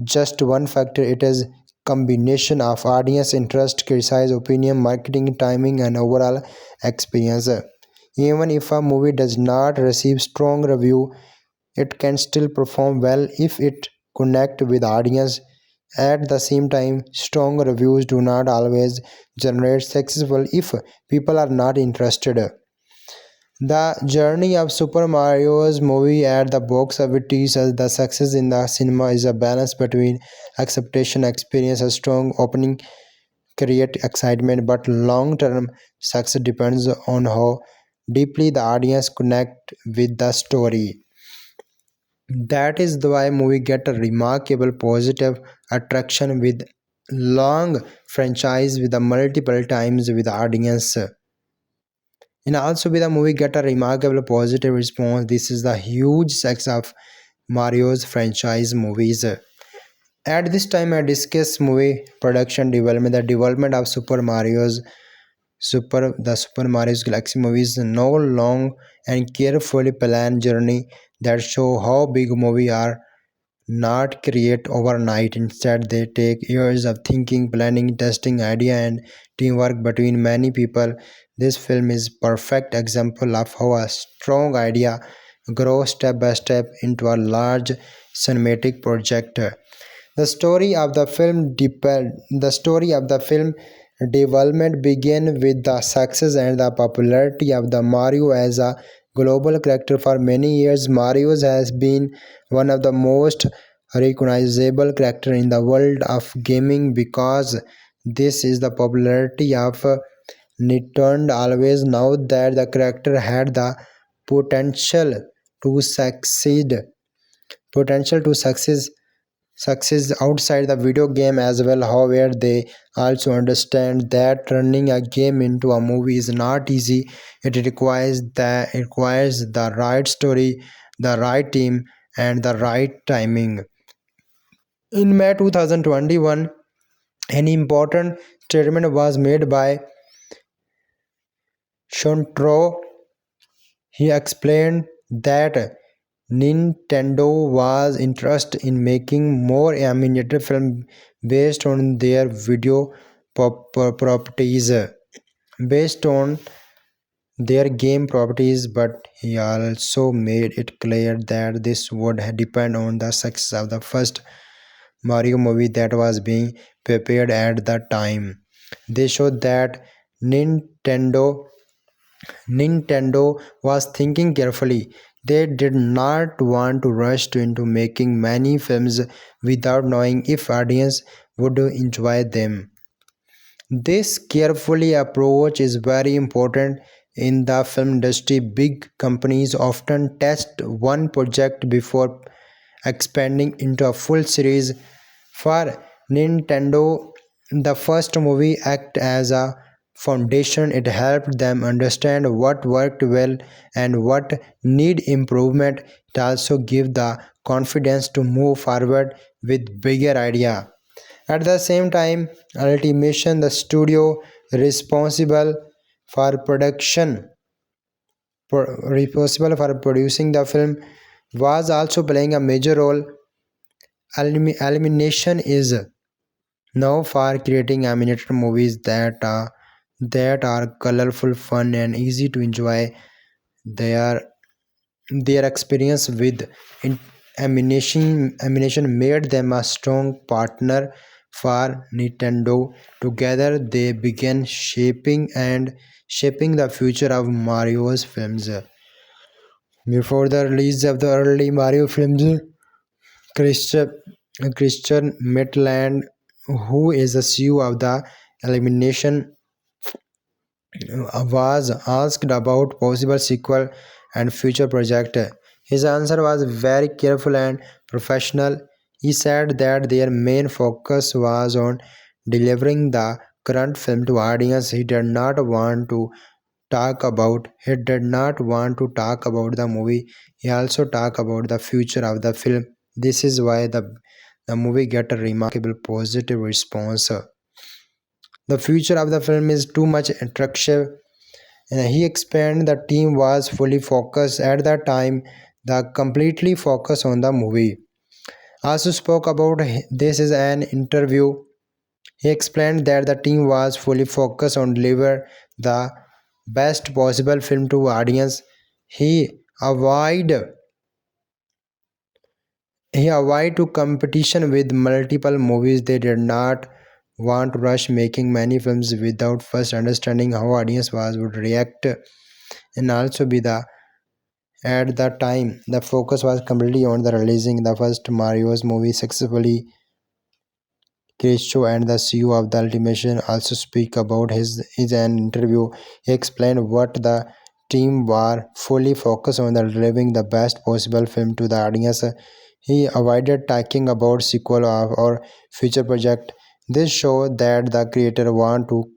just one factor, it is combination of audience interest, criticize opinion, marketing, timing, and overall experience. Even if a movie does not receive strong review, it can still perform well if it connect with audience. At the same time, strong reviews do not always generate successful if people are not interested. The journey of Super Mario's movie at the box office teaches us the success in the cinema is a balance between acceptation, experience, a strong opening, create excitement, but long-term success depends on how deeply the audience connect with the story. That is why movie get a remarkable positive attraction with long franchise with a multiple times with the audience. And also with the movie get a remarkable positive response. This is the huge success of Mario's franchise movies. At this time I discuss movie production development. The development of Super Mario's Galaxy movies no long and carefully planned journey that show how big movie are not create overnight. Instead, they take years of thinking, planning, testing idea and teamwork between many people. This film is perfect example of how a strong idea grows step by step into a large cinematic project. The story of the film development began with the success and the popularity of the Mario as a global character. For many years, Mario has been one of the most recognizable character in the world of gaming. Because this is the popularity of Nintendo always know that the character had the potential to success outside the video game as well. However, they also understand that turning a game into a movie is not easy. It requires the right story, the right team, and the right timing. In May 2021, an important statement was made by Shontaro. He explained that Nintendo was interested in making more animated films based on their video properties, based on their game properties, but he also made it clear that this would depend on the success of the first Mario movie that was being prepared at the time. They showed that Nintendo Nintendo was thinking carefully. They did not want to rush into making many films without knowing if audience would enjoy them. This carefully approach is very important in the film industry. Big companies often test one project before expanding into a full series. For Nintendo, the first movie acted as a foundation. It helped them understand what worked well and what need improvement. It also gave the confidence to move forward with bigger idea. At the same time, Ultimation, the studio responsible for production, responsible for producing the film, was also playing a major role. Elimination is now for creating animated movies that are colorful, fun, and easy to enjoy. Their their experience with in- animation made them a strong partner for Nintendo. Together, they began shaping the future of Mario's films. Before the release of the early Mario films, Christian, Christian Maitland, who is the CEO of the Elimination, was asked about possible sequel and future project. His answer was very careful and professional. He said that their main focus was on delivering the current film to audience. He did not want to talk about the movie. He also talked about the future of the film. This is why the movie get a remarkable positive response. The future of the film is too much attractive. He explained the team was fully focused at that time, the completely focused on the movie. Also spoke about this is an interview. He explained that the team was fully focused on deliver the best possible film to audience. He avoid he avoid to competition with multiple movies. They did not want to rush making many films without first understanding how audience was would react, and also be the at that time the focus was completely on the releasing the first Mario's movie successfully. Cresto and the CEO of the Ultimation also speak about his an interview. He explained what the team were fully focused on the delivering the best possible film to the audience. He avoided talking about sequel or future project. This showed that the creator want to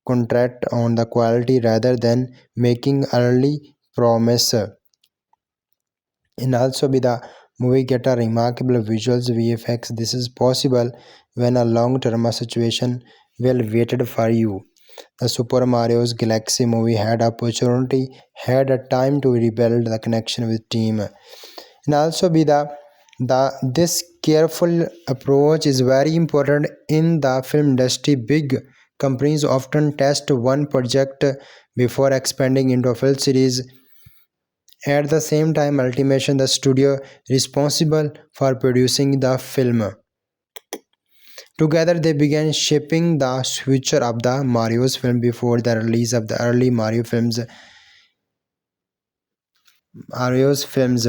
contract on the quality rather than making early promise. And also be the movie get a remarkable visuals VFX. This is possible when a long-term situation well waited for you. The Super Mario's Galaxy movie had a time to rebuild the connection with team. And also be the this careful approach is very important in the film industry. Big companies often test one project before expanding into a full series. At the same time, Ultimation, the studio responsible for producing the film. Together, they began shaping the future of the Mario's film before the release of the early Mario's films.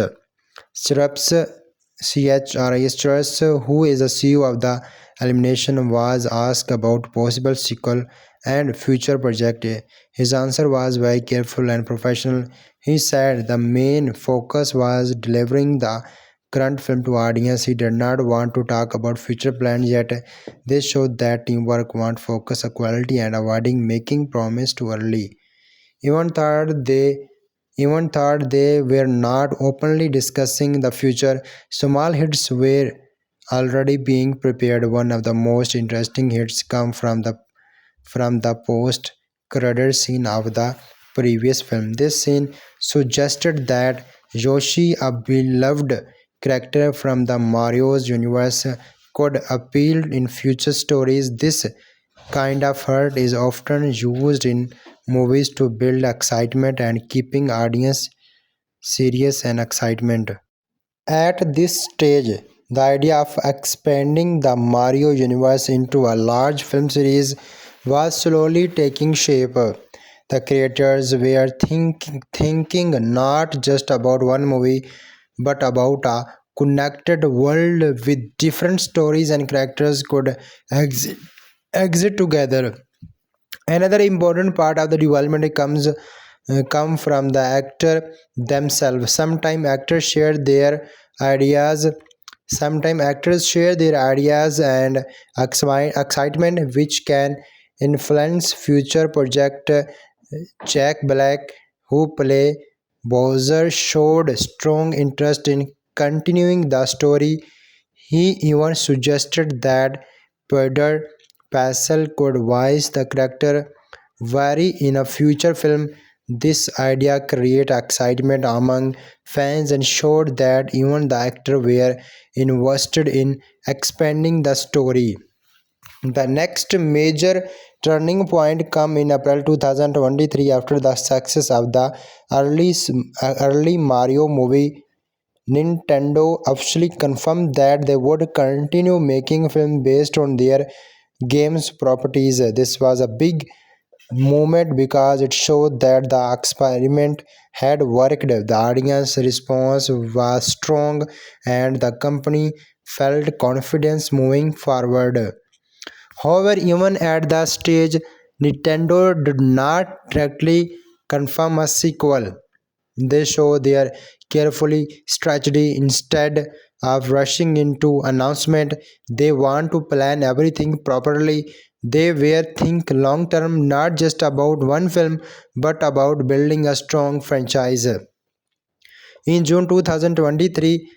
Straps CHRS, who is the CEO of the Elimination, was asked about possible sequel and future project. His answer was very careful and professional. He said the main focus was delivering the current film to audience. He did not want to talk about future plans yet. This showed that teamwork want focus on quality and avoiding making promise too early. Even thought they even thought they were not openly discussing the future. Small hits were already being prepared. One of the most interesting hits come from the post credit scene of the previous film. This scene suggested that Yoshi, a beloved character from the Mario's universe, could appeal in future stories. This kind of hurt is often used in movies to build excitement and keeping audience serious and excitement. At this stage, the idea of expanding the Mario universe into a large film series was slowly taking shape. The creators were thinking not just about one movie but about a connected world with different stories and characters could exist, exist together. Another important part of the development come from the actor themselves. Ideas. Sometimes actors share their ideas and excitement, which can influence future project. Jack Black, who play Bowser, showed strong interest in continuing the story. He even suggested that Pedro Pascal could voice the character vary in a future film. This idea created excitement among fans and showed that even the actors were invested in expanding the story. The next major turning point come in April 2023 after the success of the early Mario movie. Nintendo officially confirmed that they would continue making films based on their games properties. This was a big moment because it showed that the experiment had worked. The audience response was strong and the company felt confidence moving forward. However, even at that stage, Nintendo did not directly confirm a sequel. They show their carefully strategy instead of rushing into announcement. They want to plan everything properly. They were think long term, not just about one film, but about building a strong franchise. In June 2023,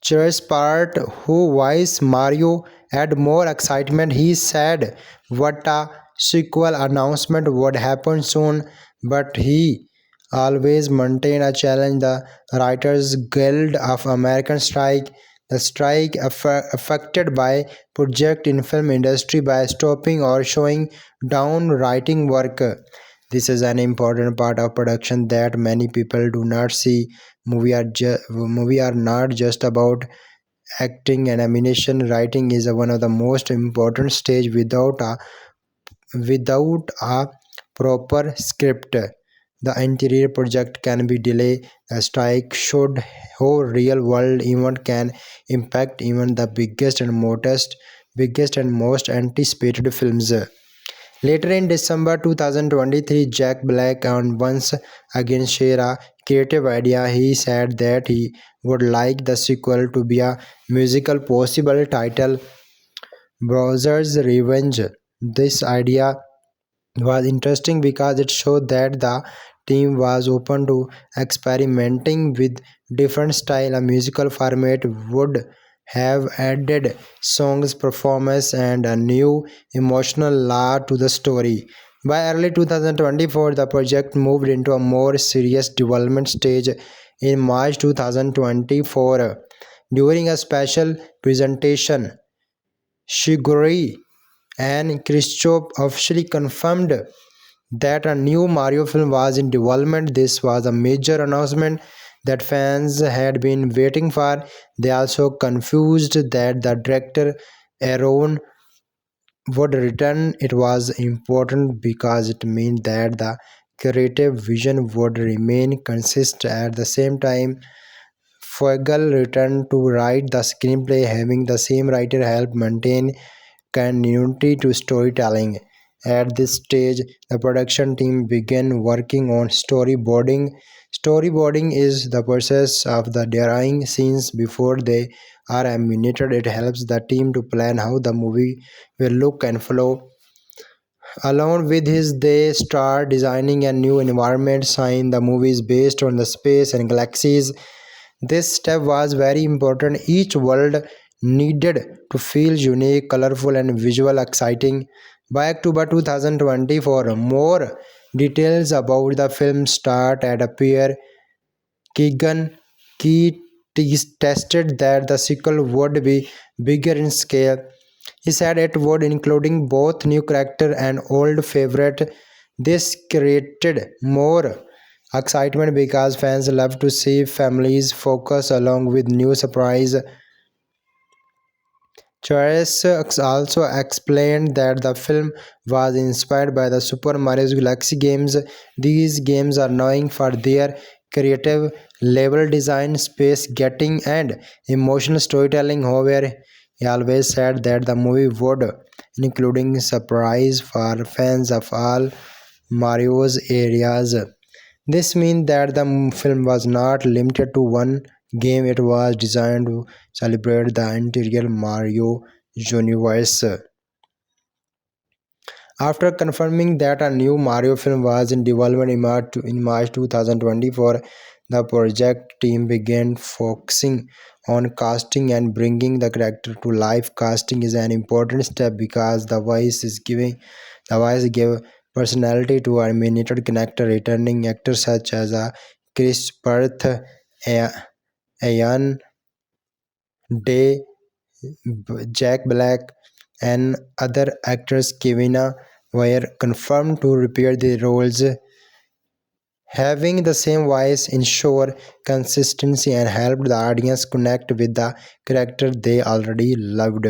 Chess Part, who voiced Mario, had more excitement. He said what a sequel announcement would happen soon, but he always maintained a challenge. The Writers Guild of American strike. The strike affected by project in film industry by stopping or showing down writing work. This is an important part of production that many people do not see. Movie are not just about acting and animation. Writing is one of the most important stage. Without a proper script, the entire project can be delayed. A strike showed how real world event can impact even the biggest and most anticipated films. Later in December 2023, Jack Black and once again shared a creative idea. He said that he would like the sequel to be a musical, possible title Bowser's Revenge. This idea was interesting because it showed that the team was open to experimenting with different style. A musical format would have added songs, performance, and a new emotional layer to the story. By early 2024, the project moved into a more serious development stage. In March 2024, during a special presentation, Shiguri and Christoph officially confirmed that a new Mario film was in development. This was a major announcement that fans had been waiting for. They also confused that the director Aaron would return. It was important because it meant that the creative vision would remain consistent. At the same time, Fogel returned to write the screenplay, having the same writer help maintain continuity to storytelling. At this stage, the production team began working on storyboarding. Storyboarding is the process of the drawing scenes before they are animated. It helps the team to plan how the movie will look and flow. Along with his, they start designing a new environment. Sign the movie is based on the space and galaxies. This step was very important. Each world needed to feel unique, colorful, and visual exciting. By October 2024, more details about the film start at appear. Keegan Key tested that the sequel would be bigger in scale. He said it would including both new character and old favorite. This created more excitement because fans love to see families focus along with new surprise. Charles also explained that the film was inspired by the Super Mario Galaxy games. These games are known for their creative level design, space getting, and emotional storytelling. However, he always said that the movie would including surprise for fans of all Mario's areas. This means that the film was not limited to one game. It was designed to celebrate the entire Mario universe. After confirming that a new Mario film was in development in March 2024, the project team began focusing on casting and bringing the character to life. Casting is an important step because the voice give personality to animated character. Returning actors such as Chris Perth, Ian Day, Jack Black, and other actors Kevina were confirmed to repair their roles. Having the same voice ensure consistency and helped the audience connect with the character they already loved.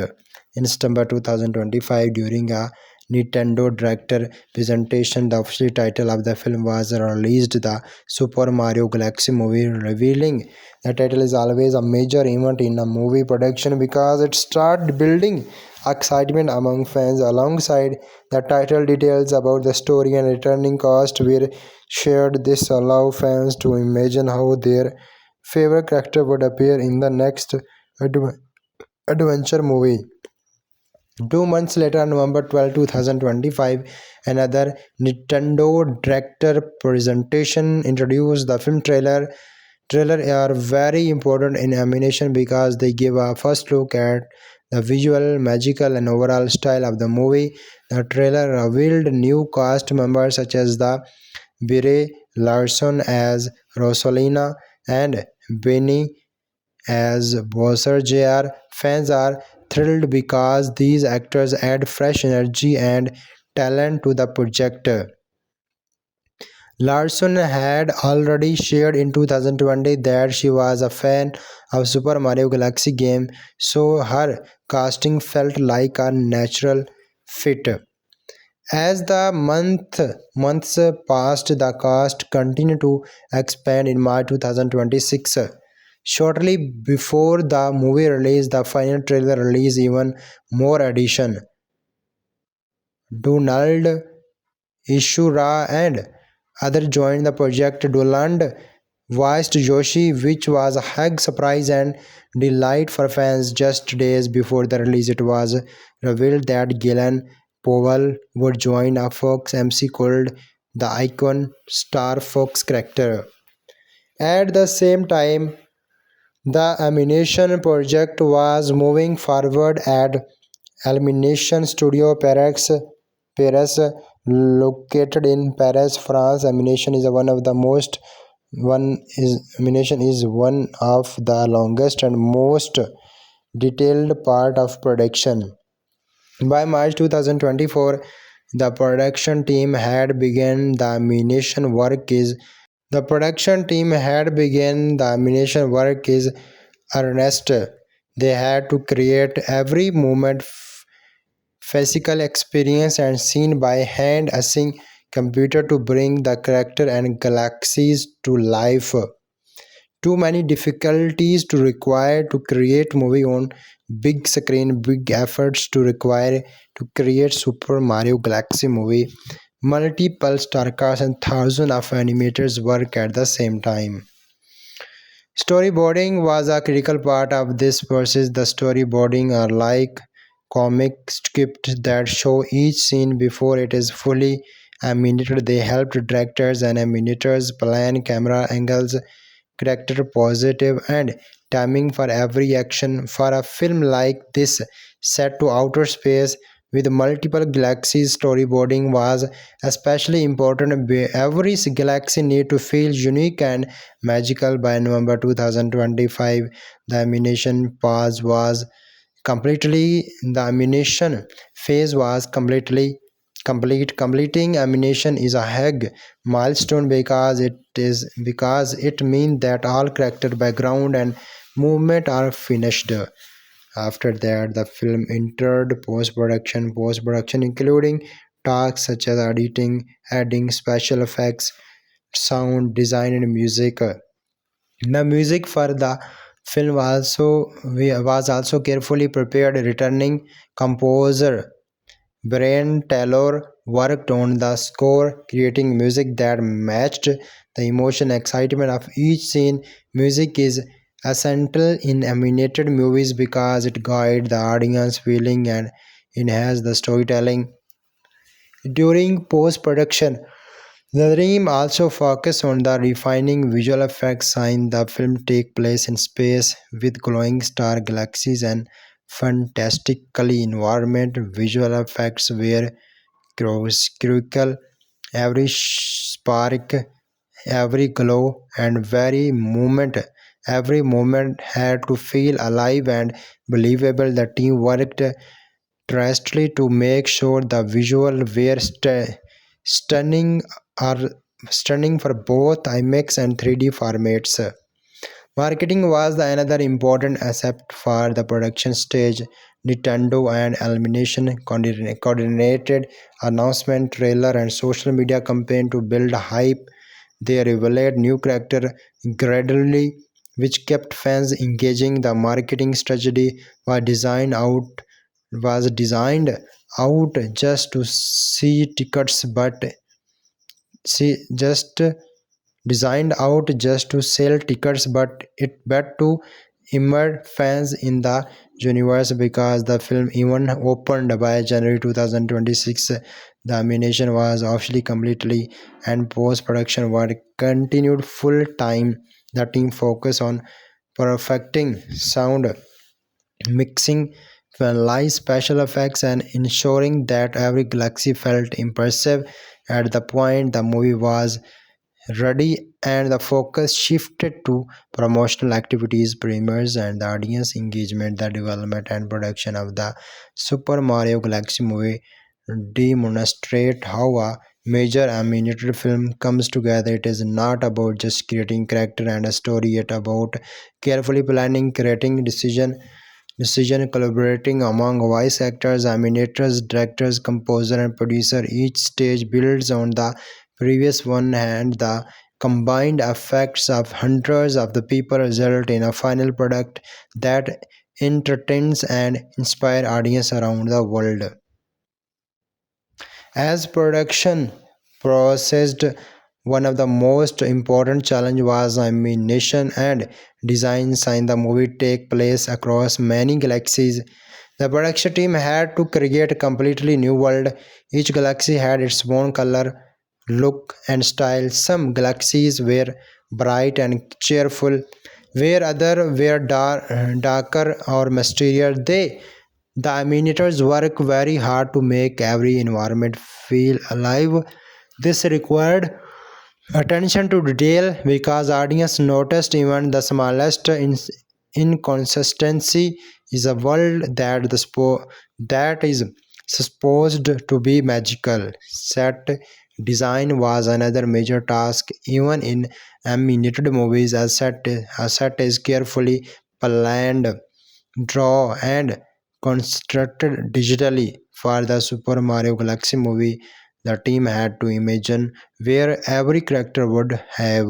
In September 2025, during a Nintendo Director presentation, the official title of the film was released, the Super Mario Galaxy movie, revealing the title is always a major event in a movie production because it starts building excitement among fans. Alongside the title, details about the story and returning cast were shared. This allow fans to imagine how their favorite character would appear in the next adv- adventure movie. 2 months later, on November 12, 2025, another Nintendo Director presentation introduced the film trailer. Trailer are very important in animation because they give a first look at the visual, magical, and overall style of the movie. The trailer revealed new cast members such as the Bire Larson as Rosalina and Benny as Bowser Jr. Fans are thrilled because these actors add fresh energy and talent to the project. Larson had already shared in 2020 that she was a fan of Super Mario Galaxy game, so her casting felt like a natural fit. As the months passed, the cast continued to expand. In March 2026, shortly before the movie release, the final trailer released even more addition. Donald Ishura and others joined the project. Doland voiced Yoshi, which was a hug surprise and delight for fans. Just days before the release, it was revealed that Gillian Powell would join a Fox MC called the Icon Star Fox character. At the same time, the animation project was moving forward at Animation Studio Paris, located in Paris, France. Animation is one of the longest and most detailed part of production. By March 2024, the production team had begun the animation work is the production team had begun the animation work is earnest. They had to create every movement, physical experience, and scene by hand, using computer to bring the character and galaxies to life. Too many difficulties to require to create movie on big screen, big efforts to require to create Super Mario Galaxy movie, multiple star casts and thousands of animators work at the same time. Storyboarding was a critical part of this process. The storyboarding are like comic scripts that show each scene before it is fully animated. They helped directors and animators plan camera angles, character positive, and timing for every action. For a film like this set to outer space with multiple galaxies, storyboarding was especially important. Every galaxy need to feel unique and magical. By November 2025, the animation pause was completely the animation phase was completely complete. Completing animation is a hug milestone because it means that all character background and movement are finished. After that, the film entered post production including tasks such as editing, adding special effects, sound design, and music. The music for the film was also carefully prepared. Returning composer Brian Taylor worked on the score, creating music that matched the emotion and excitement of each scene. Music is essential in animated movies because it guides the audience feeling and enhances the storytelling. During post-production, the team also focused on the refining visual effects. Sign the film take place in space with glowing star galaxies and fantastically environment. Visual effects were crucial. Every spark, every glow, and every moment had to feel alive and believable. The team worked tirelessly to make sure the visual were stunning or stunning for both IMAX and 3D formats. Marketing was the another important aspect for the production stage. Nintendo and Illumination coordinated announcement, trailer, and social media campaign to build hype. They revealed new character gradually, which kept fans engaging. The marketing strategy was designed out just to see tickets, but see just designed out just to sell tickets, but it bet to immerse fans in the universe because the film even opened by January 2026. The animation was officially completely and post-production work continued full time. The team focused on perfecting sound mixing, finalized special effects, and ensuring that every galaxy felt impressive. At the point the movie was ready and the focus shifted to promotional activities, premieres, and the audience engagement. The development and production of the Super Mario Galaxy movie demonstrate how a major animated film comes together. It is not about just creating character and a story, yet about carefully planning, creating decision collaborating among voice actors, animators, directors, composer, and producer. Each stage builds on the previous one, and the combined effects of hundreds of the people result in a final product that entertains and inspires audience around the world. As production processed, one of the most important challenge was animation and design. Since the movie take place across many galaxies, the production team had to create a completely new world. Each galaxy had its own color, look, and style. Some galaxies were bright and cheerful, where others were darker or mysterious. The animators work very hard to make every environment feel alive. This required attention to detail because audience noticed even the smallest inconsistency. Is a world that is supposed to be magical. Set design was another major task. Even in animated movies, a set is carefully planned, draw, and constructed digitally. For the Super Mario Galaxy movie, the team had to imagine where every character would have,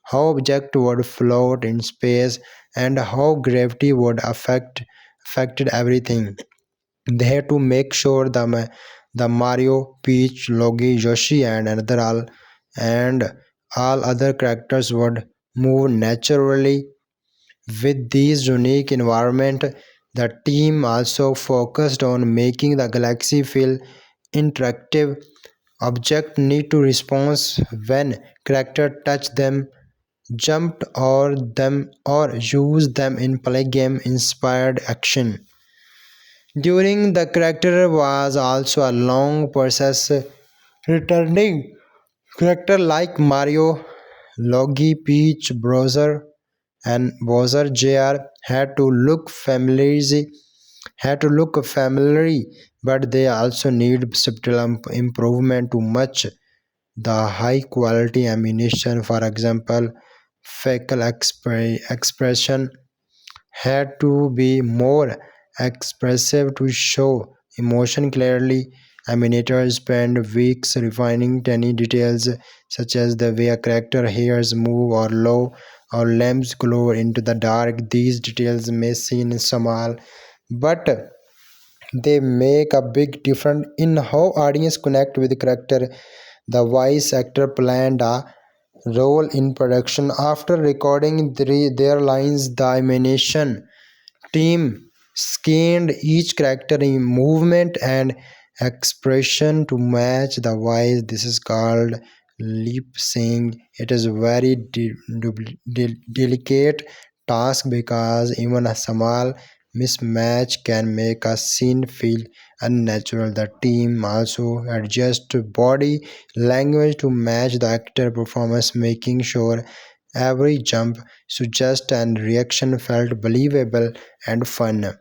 how object would float in space, and how gravity would affected everything. They had to make sure the Mario, Peach, Logi, Yoshi, and all other characters would move naturally with these unique environment. The team also focused on making the galaxy feel interactive. Objects need to respond when character touch them, jumped or use them in play game inspired action. During the character was also a long process. Returning character like Mario, Logi, Peach, Bowser Jr. had to look familiar, but they also need subtle improvement to match the high quality animation. For example, facial expression had to be more expressive to show emotion clearly. Animators spend weeks refining tiny details such as the way a character hairs move or low or lamps glow into the dark. These details may seem small, but they make a big difference in how audience connect with the character. The voice actor played a role in production. After recording their lines, the animation team scanned each character in movement and expression to match the voice. This is called lip sync. It is a very delicate task because even a small mismatch can make a scene feel unnatural. The team also adjusts body language to match the actor performance, making sure every jump, suggest, and reaction felt believable and fun.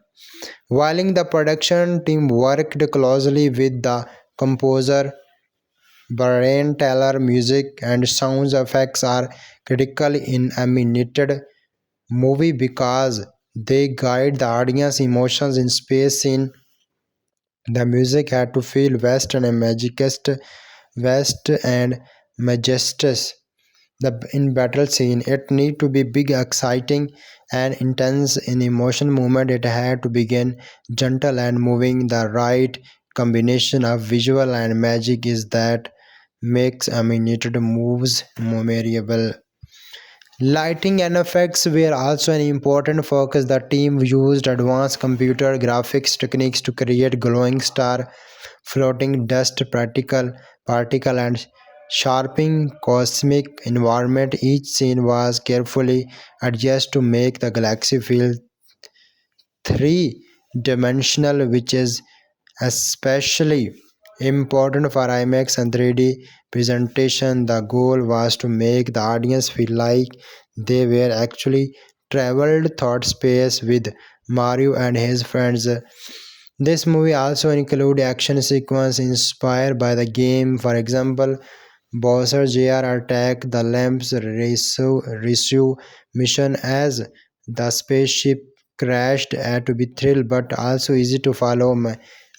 While the production team worked closely with the composer Brian Taylor music and sound effects are critical in animated movie because they guide the audience emotions in space scene. The music had to feel vast and majestic. The in battle scene, it need to be big, exciting, and intense in emotion moment. It had to begin gentle and moving. The right combination of visual and magic is that makes animated moves memorable. Lighting and effects were also an important focus. The team used advanced computer graphics techniques to create glowing star, floating dust particle and sharpening cosmic environment. Each scene was carefully adjusted to make the galaxy feel three-dimensional, which is especially important for IMAX and 3D presentation. The goal was to make the audience feel like they were actually traveled thought space with Mario and his friends. This movie also includes action sequences inspired by the game. For example, Bowser Jr. attack the Lamps rescue mission as the spaceship crashed had to be thrilled but also easy to follow.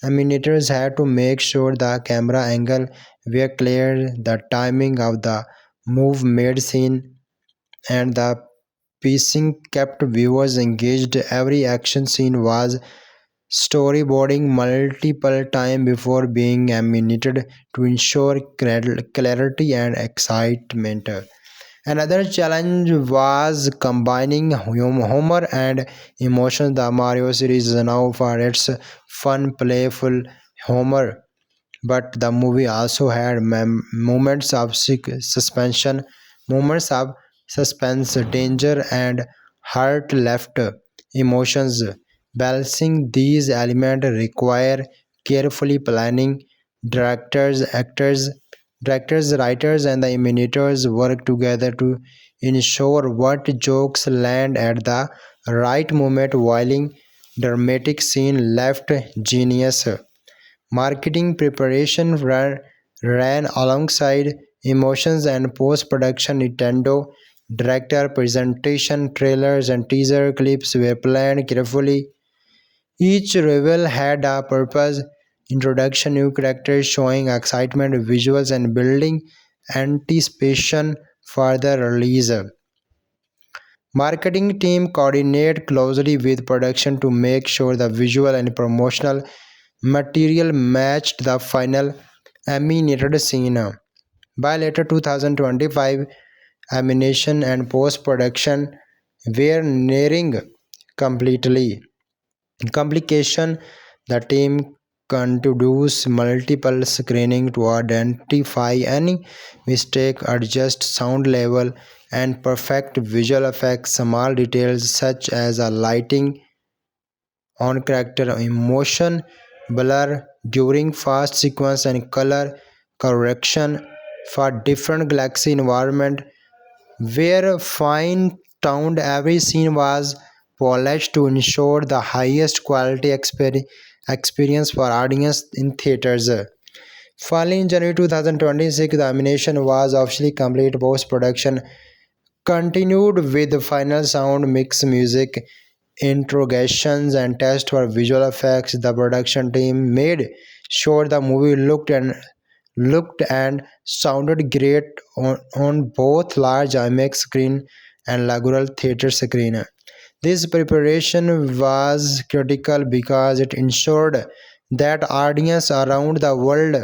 Animators had to make sure the camera angle were clear, the timing of the move made scene, and the pacing kept viewers engaged. Every action scene was storyboarding multiple times before being animated to ensure clarity and excitement. Another challenge was combining humor and emotion. The Mario series is known for its fun, playful humor, but the movie also had suspension, moments of suspense, danger, and heart left emotions. Balancing these elements require carefully planning. Directors, actors, writers, and the animators work together to ensure what jokes land at the right moment, while dramatic scene left genius. Marketing preparation ran alongside emotions and post-production. Nintendo director presentation trailers and teaser clips were planned carefully. Each reveal had a purpose: introduction new characters, showing excitement, visuals, and building anticipation for the release. Marketing team coordinate closely with production to make sure the visual and promotional material matched the final animated scene. By later 2025, animation and post-production were nearing completely complication. The team introduced multiple screening to identify any mistake, adjust sound level, and perfect visual effects. Small details such as a lighting on character emotion blur during fast sequence and color correction for different galaxy environment where fine-tuned. Every scene was polished to ensure the highest quality experience for audience in theaters. Finally, in January 2026, the animation was officially complete. Post-production continued with the final sound mix, music, interrogations, and tests for visual effects. The production team made sure the movie looked and sounded great on both large IMAX screen and regular theater screen. This preparation was critical because it ensured that audience around the world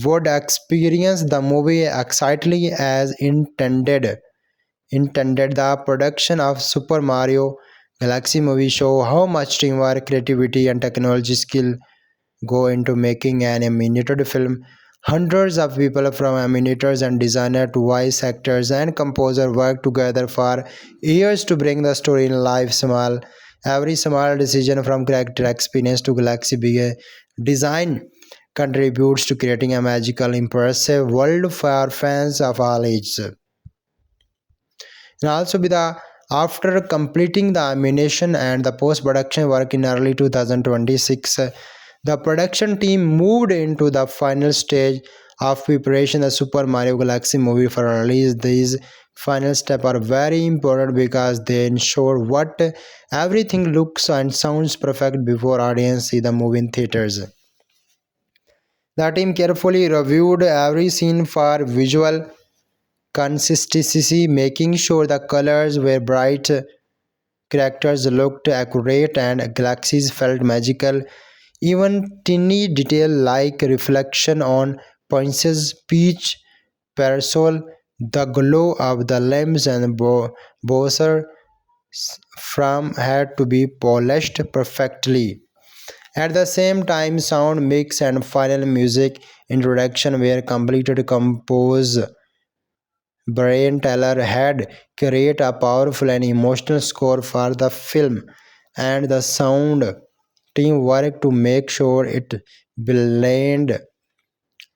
would experience the movie exactly as intended. The production of Super Mario Galaxy movie show how much teamwork, creativity, and technology skill go into making an animated film. Hundreds of people from animators and designer to voice actors and composer work together for years to bring the story in life. Every small decision from character experience to galaxy design contributes to creating a magical, impressive world for fans of all ages. And also with the after completing the animation and the post-production work in early 2026, the production team moved into the final stage of preparation the Super Mario Galaxy movie for release. These final steps are very important because they ensure what everything looks and sounds perfect before audience see the movie in theaters. The team carefully reviewed every scene for visual consistency, making sure the colors were bright, characters looked accurate, and galaxies felt magical. Even tiny detail like reflection on Princess Peach parasol, the glow of the lamps and Bowser from had to be polished perfectly. At the same time, sound mix and final music introduction were completed. Composed Brian Taylor had created a powerful and emotional score for the film, and the sound team worked to make sure it blended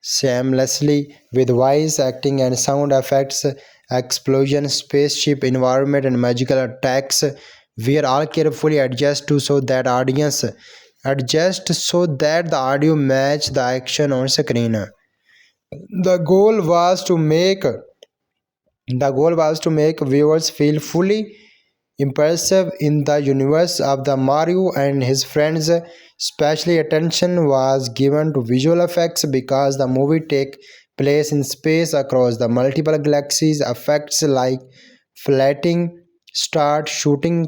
seamlessly with voice acting and sound effects. Explosion, spaceship environment, and magical attacks were all carefully adjust so that the audio matched the action on screen. The goal was to make the goal was to make viewers feel fully immersive in the universe of the Mario and his friends. Especially attention was given to visual effects because the movie take place in space across the multiple galaxies. Effects like flattening, start shooting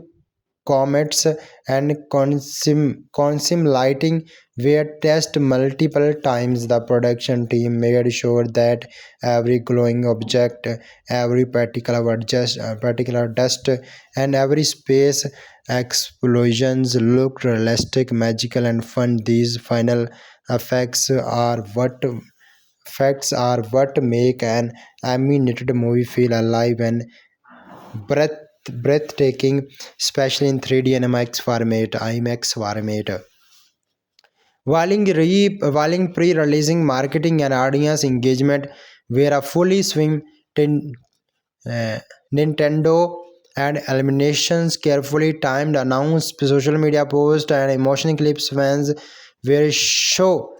comets, and consume lighting were tested multiple times. The production team made sure that every glowing object, every particular dust, and every space explosions looked realistic, magical, and fun. These final effects are what make an animated movie feel alive and breath breathtaking, especially in 3D and IMAX format. While pre-releasing marketing and audience engagement were a fully swing, tin- uh, Nintendo and eliminations carefully timed announced social media posts and emotional clips fans were show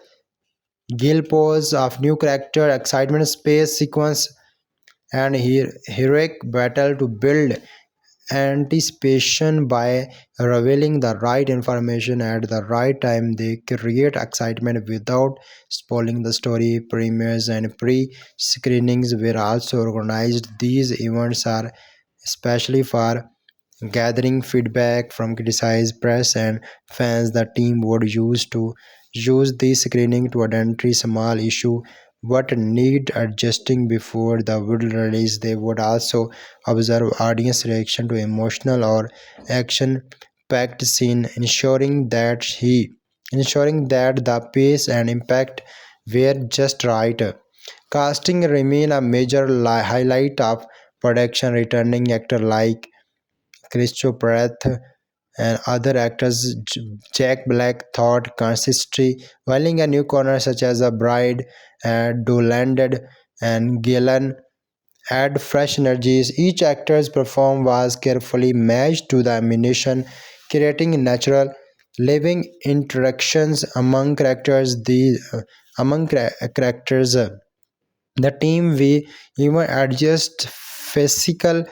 pose of new character, excitement, space sequence, and heroic battle to build anticipation by revealing the right information at the right time. They create excitement without spoiling the story. Premieres and pre-screenings were also organized. These events are especially for gathering feedback from criticized press and fans. The team would use this screening to identify small issue what need adjusting before the video release. They would also observe audience reaction to emotional or action packed scene, ensuring that the pace and impact were just right. Casting remain a major highlight of production. Returning actor like Christopher Pratt and other actors Jack Black thought consistency, while in a new corner such as a Bride, Dolanded, and Galen add fresh energies. Each actor's performance was carefully matched to the animation, creating natural, living interactions among characters. The team we even adjust physical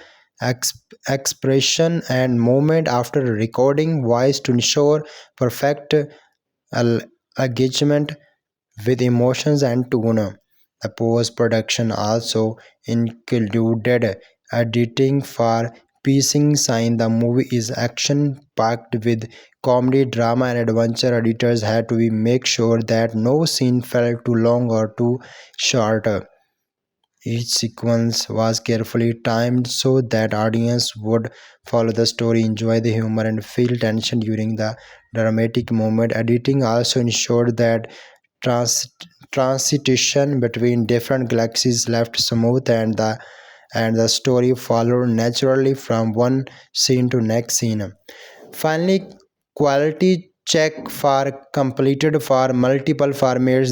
expression and movement after recording voice to ensure perfect engagement with emotions and tone. The post production also included editing for piecing sign. The movie is action packed with comedy, drama, and adventure. Editors had to be make sure that no scene felt too long or too short. Each sequence was carefully timed so that audience would follow the story, enjoy the humor, and feel tension during the dramatic moment. Editing also ensured that trans- transition between different galaxies left smooth and the story followed naturally from one scene to next scene. Finally, quality check for completed for multiple formats.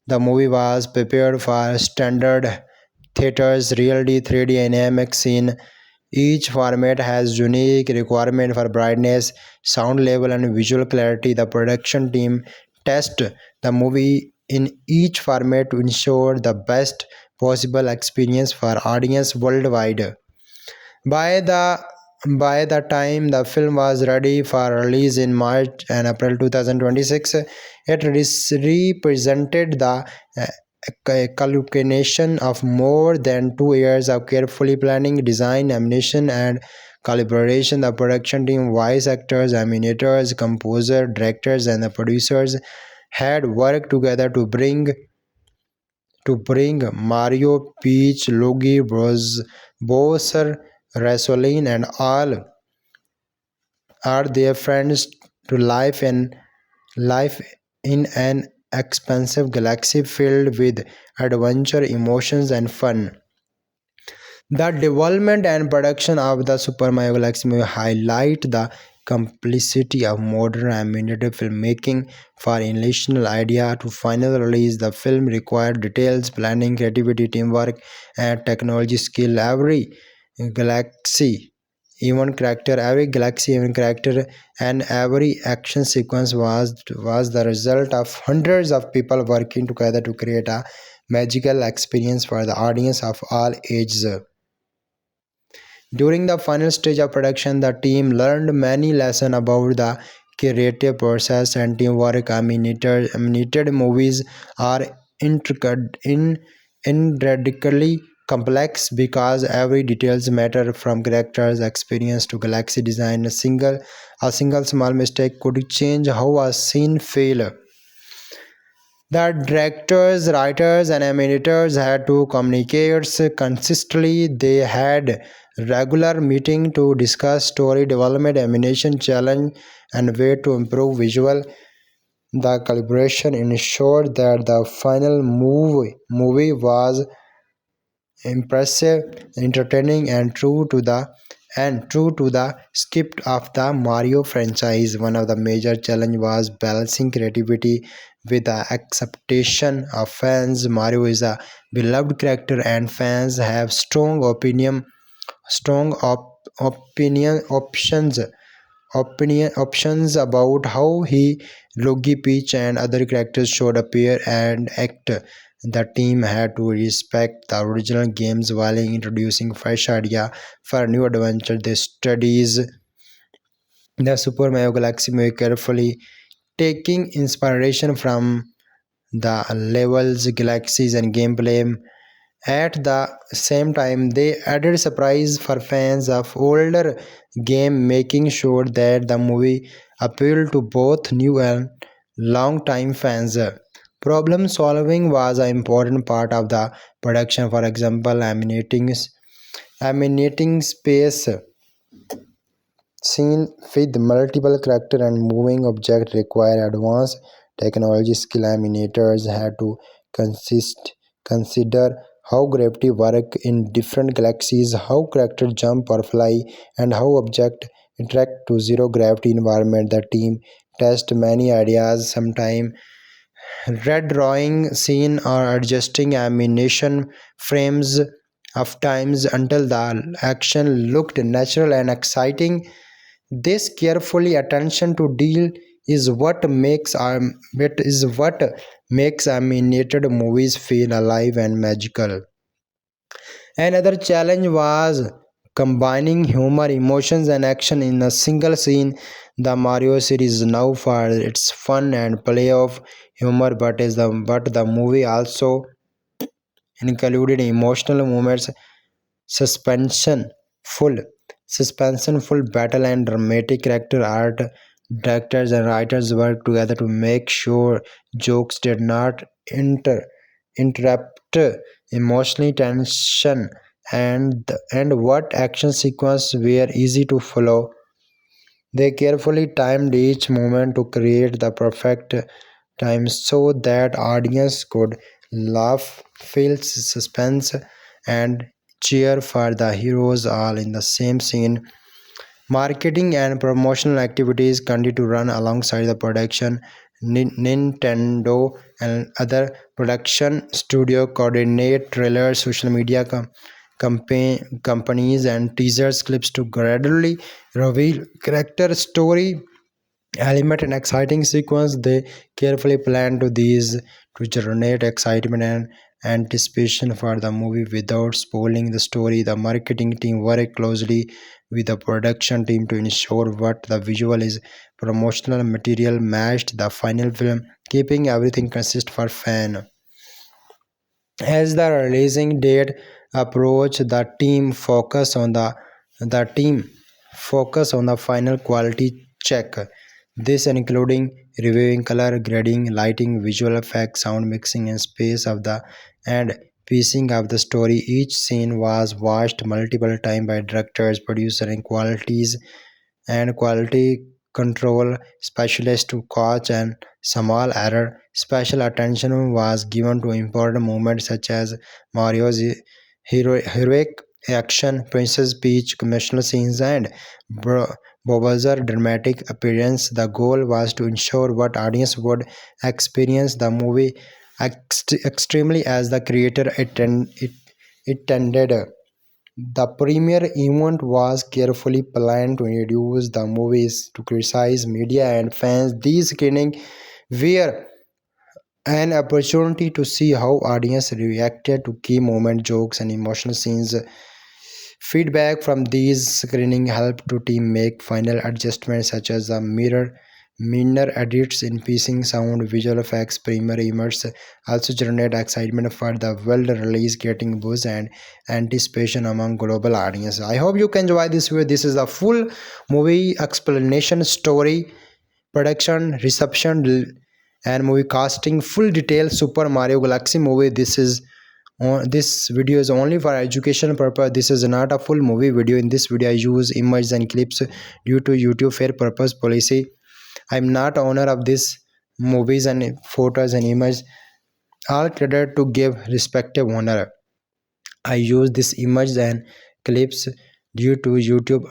The movie was prepared for standard theaters, reality, 3D, and IMAX in each format has unique requirement for brightness, sound level, and visual clarity. The production team test the movie in each format to ensure the best possible experience for audience worldwide. By the by the time the film was ready for release in March and April 2026, it represented the culmination of more than 2 years of carefully planning, design, animation, and collaboration. The production team, voice actors, animators, composer, directors, and the producers had worked together to bring Mario, Peach, Luigi, Bowser, Rosalina, and all are their friends to life in an expansive galaxy filled with adventure, emotions, and fun. The development and production of the Super Mario Galaxy movie highlight the complexity of modern animated filmmaking. For initial idea to final release, the film required details, planning, creativity, teamwork, and technology skill. Galaxy every galaxy even character, and every action sequence was the result of hundreds of people working together to create a magical experience for the audience of all ages. During the final stage of production, the team learned many lessons about the creative process and teamwork. Animated movies are intricate, incredibly complex because every details matter from characters experience to galaxy design. A single small mistake could change how a scene feel. The directors, writers, and animators had to communicate consistently. They had regular meetings to discuss story development, animation challenge, and way to improve visual. The collaboration ensured that the final movie was impressive, entertaining, and true to the script of the Mario franchise. One of the major challenge was balancing creativity with the acceptation of fans. Mario is a beloved character, and fans have strong opinion options about how Luigi, Peach, and other characters should appear and act. The team had to respect the original games while introducing fresh idea for new adventure. They studies the Super Mario Galaxy movie carefully, taking inspiration from the levels, galaxies, and gameplay. At the same time, they added surprise for fans of older game, making sure that the movie appealed to both new and long-time fans. Problem solving was an important part of the production. For example, animating space scene with multiple character and moving objects require advanced technology skill. Animators had to consider how gravity work in different galaxies, how characters jump or fly, and how objects interact to zero gravity environment. The team test many ideas, sometimes red drawing scene or adjusting animation frames of times until the action looked natural and exciting. This carefully attention to detail is what makes animated movies feel alive and magical. Another challenge was combining humor, emotions, and action in a single scene. The Mario series is known for its fun and play of humor, but the movie also included emotional moments, suspension full suspenseful battle, and dramatic character art. Directors and writers worked together to make sure jokes did not interrupt emotional tension, and what action sequences were easy to follow. They carefully timed each moment to create the perfect time so that audience could laugh, feel suspense, and cheer for the heroes all in the same scene. Marketing and promotional activities continue to run alongside the production. Nintendo and other production studio coordinate trailers, social media companies, and teasers clips to gradually reveal character story element and exciting sequence. They carefully planned to these to generate excitement and anticipation for the movie without spoiling the story. The marketing team worked closely with the production team to ensure what the visual is promotional material matched the final film, keeping everything consistent for fan. As the releasing date approached, the team focus on the final quality check. This including reviewing color grading, lighting, visual effects, sound mixing, and space of the and piecing of the story. Each scene was watched multiple times by directors, producers, and quality control specialists to catch and small error. Special attention was given to important moments such as Mario's heroic action, Princess Peach commercial scenes, and Bowser's dramatic appearance. The goal was to ensure what audience would experience the movie extremely as the creator intended. The premiere event was carefully planned to introduce the movies to criticize media and fans. These screenings were an opportunity to see how audience reacted to key moment jokes and emotional scenes. Feedback from these screening helped to team make final adjustments such as the minor edits in piecing sound, visual effects, primer images also generate excitement for the world release, getting buzz and anticipation among global audience. I hope you can enjoy this video. This is the full movie explanation, story, production, reception, and movie casting, full detail Super Mario Galaxy movie. This video is only for education purpose. This is not a full movie video. In this video I use images and clips due to YouTube fair purpose policy. I'm not owner of this movies and photos and images. All credit to give respective owner. I use this image and clips due to YouTube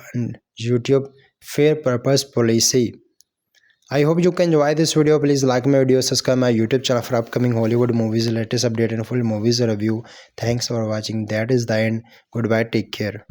fair purpose policy. I hope you can enjoy this video. Please like my video, subscribe my YouTube channel for upcoming Hollywood movies, latest update and full movies review. Thanks for watching. That is the end. Goodbye. Take care.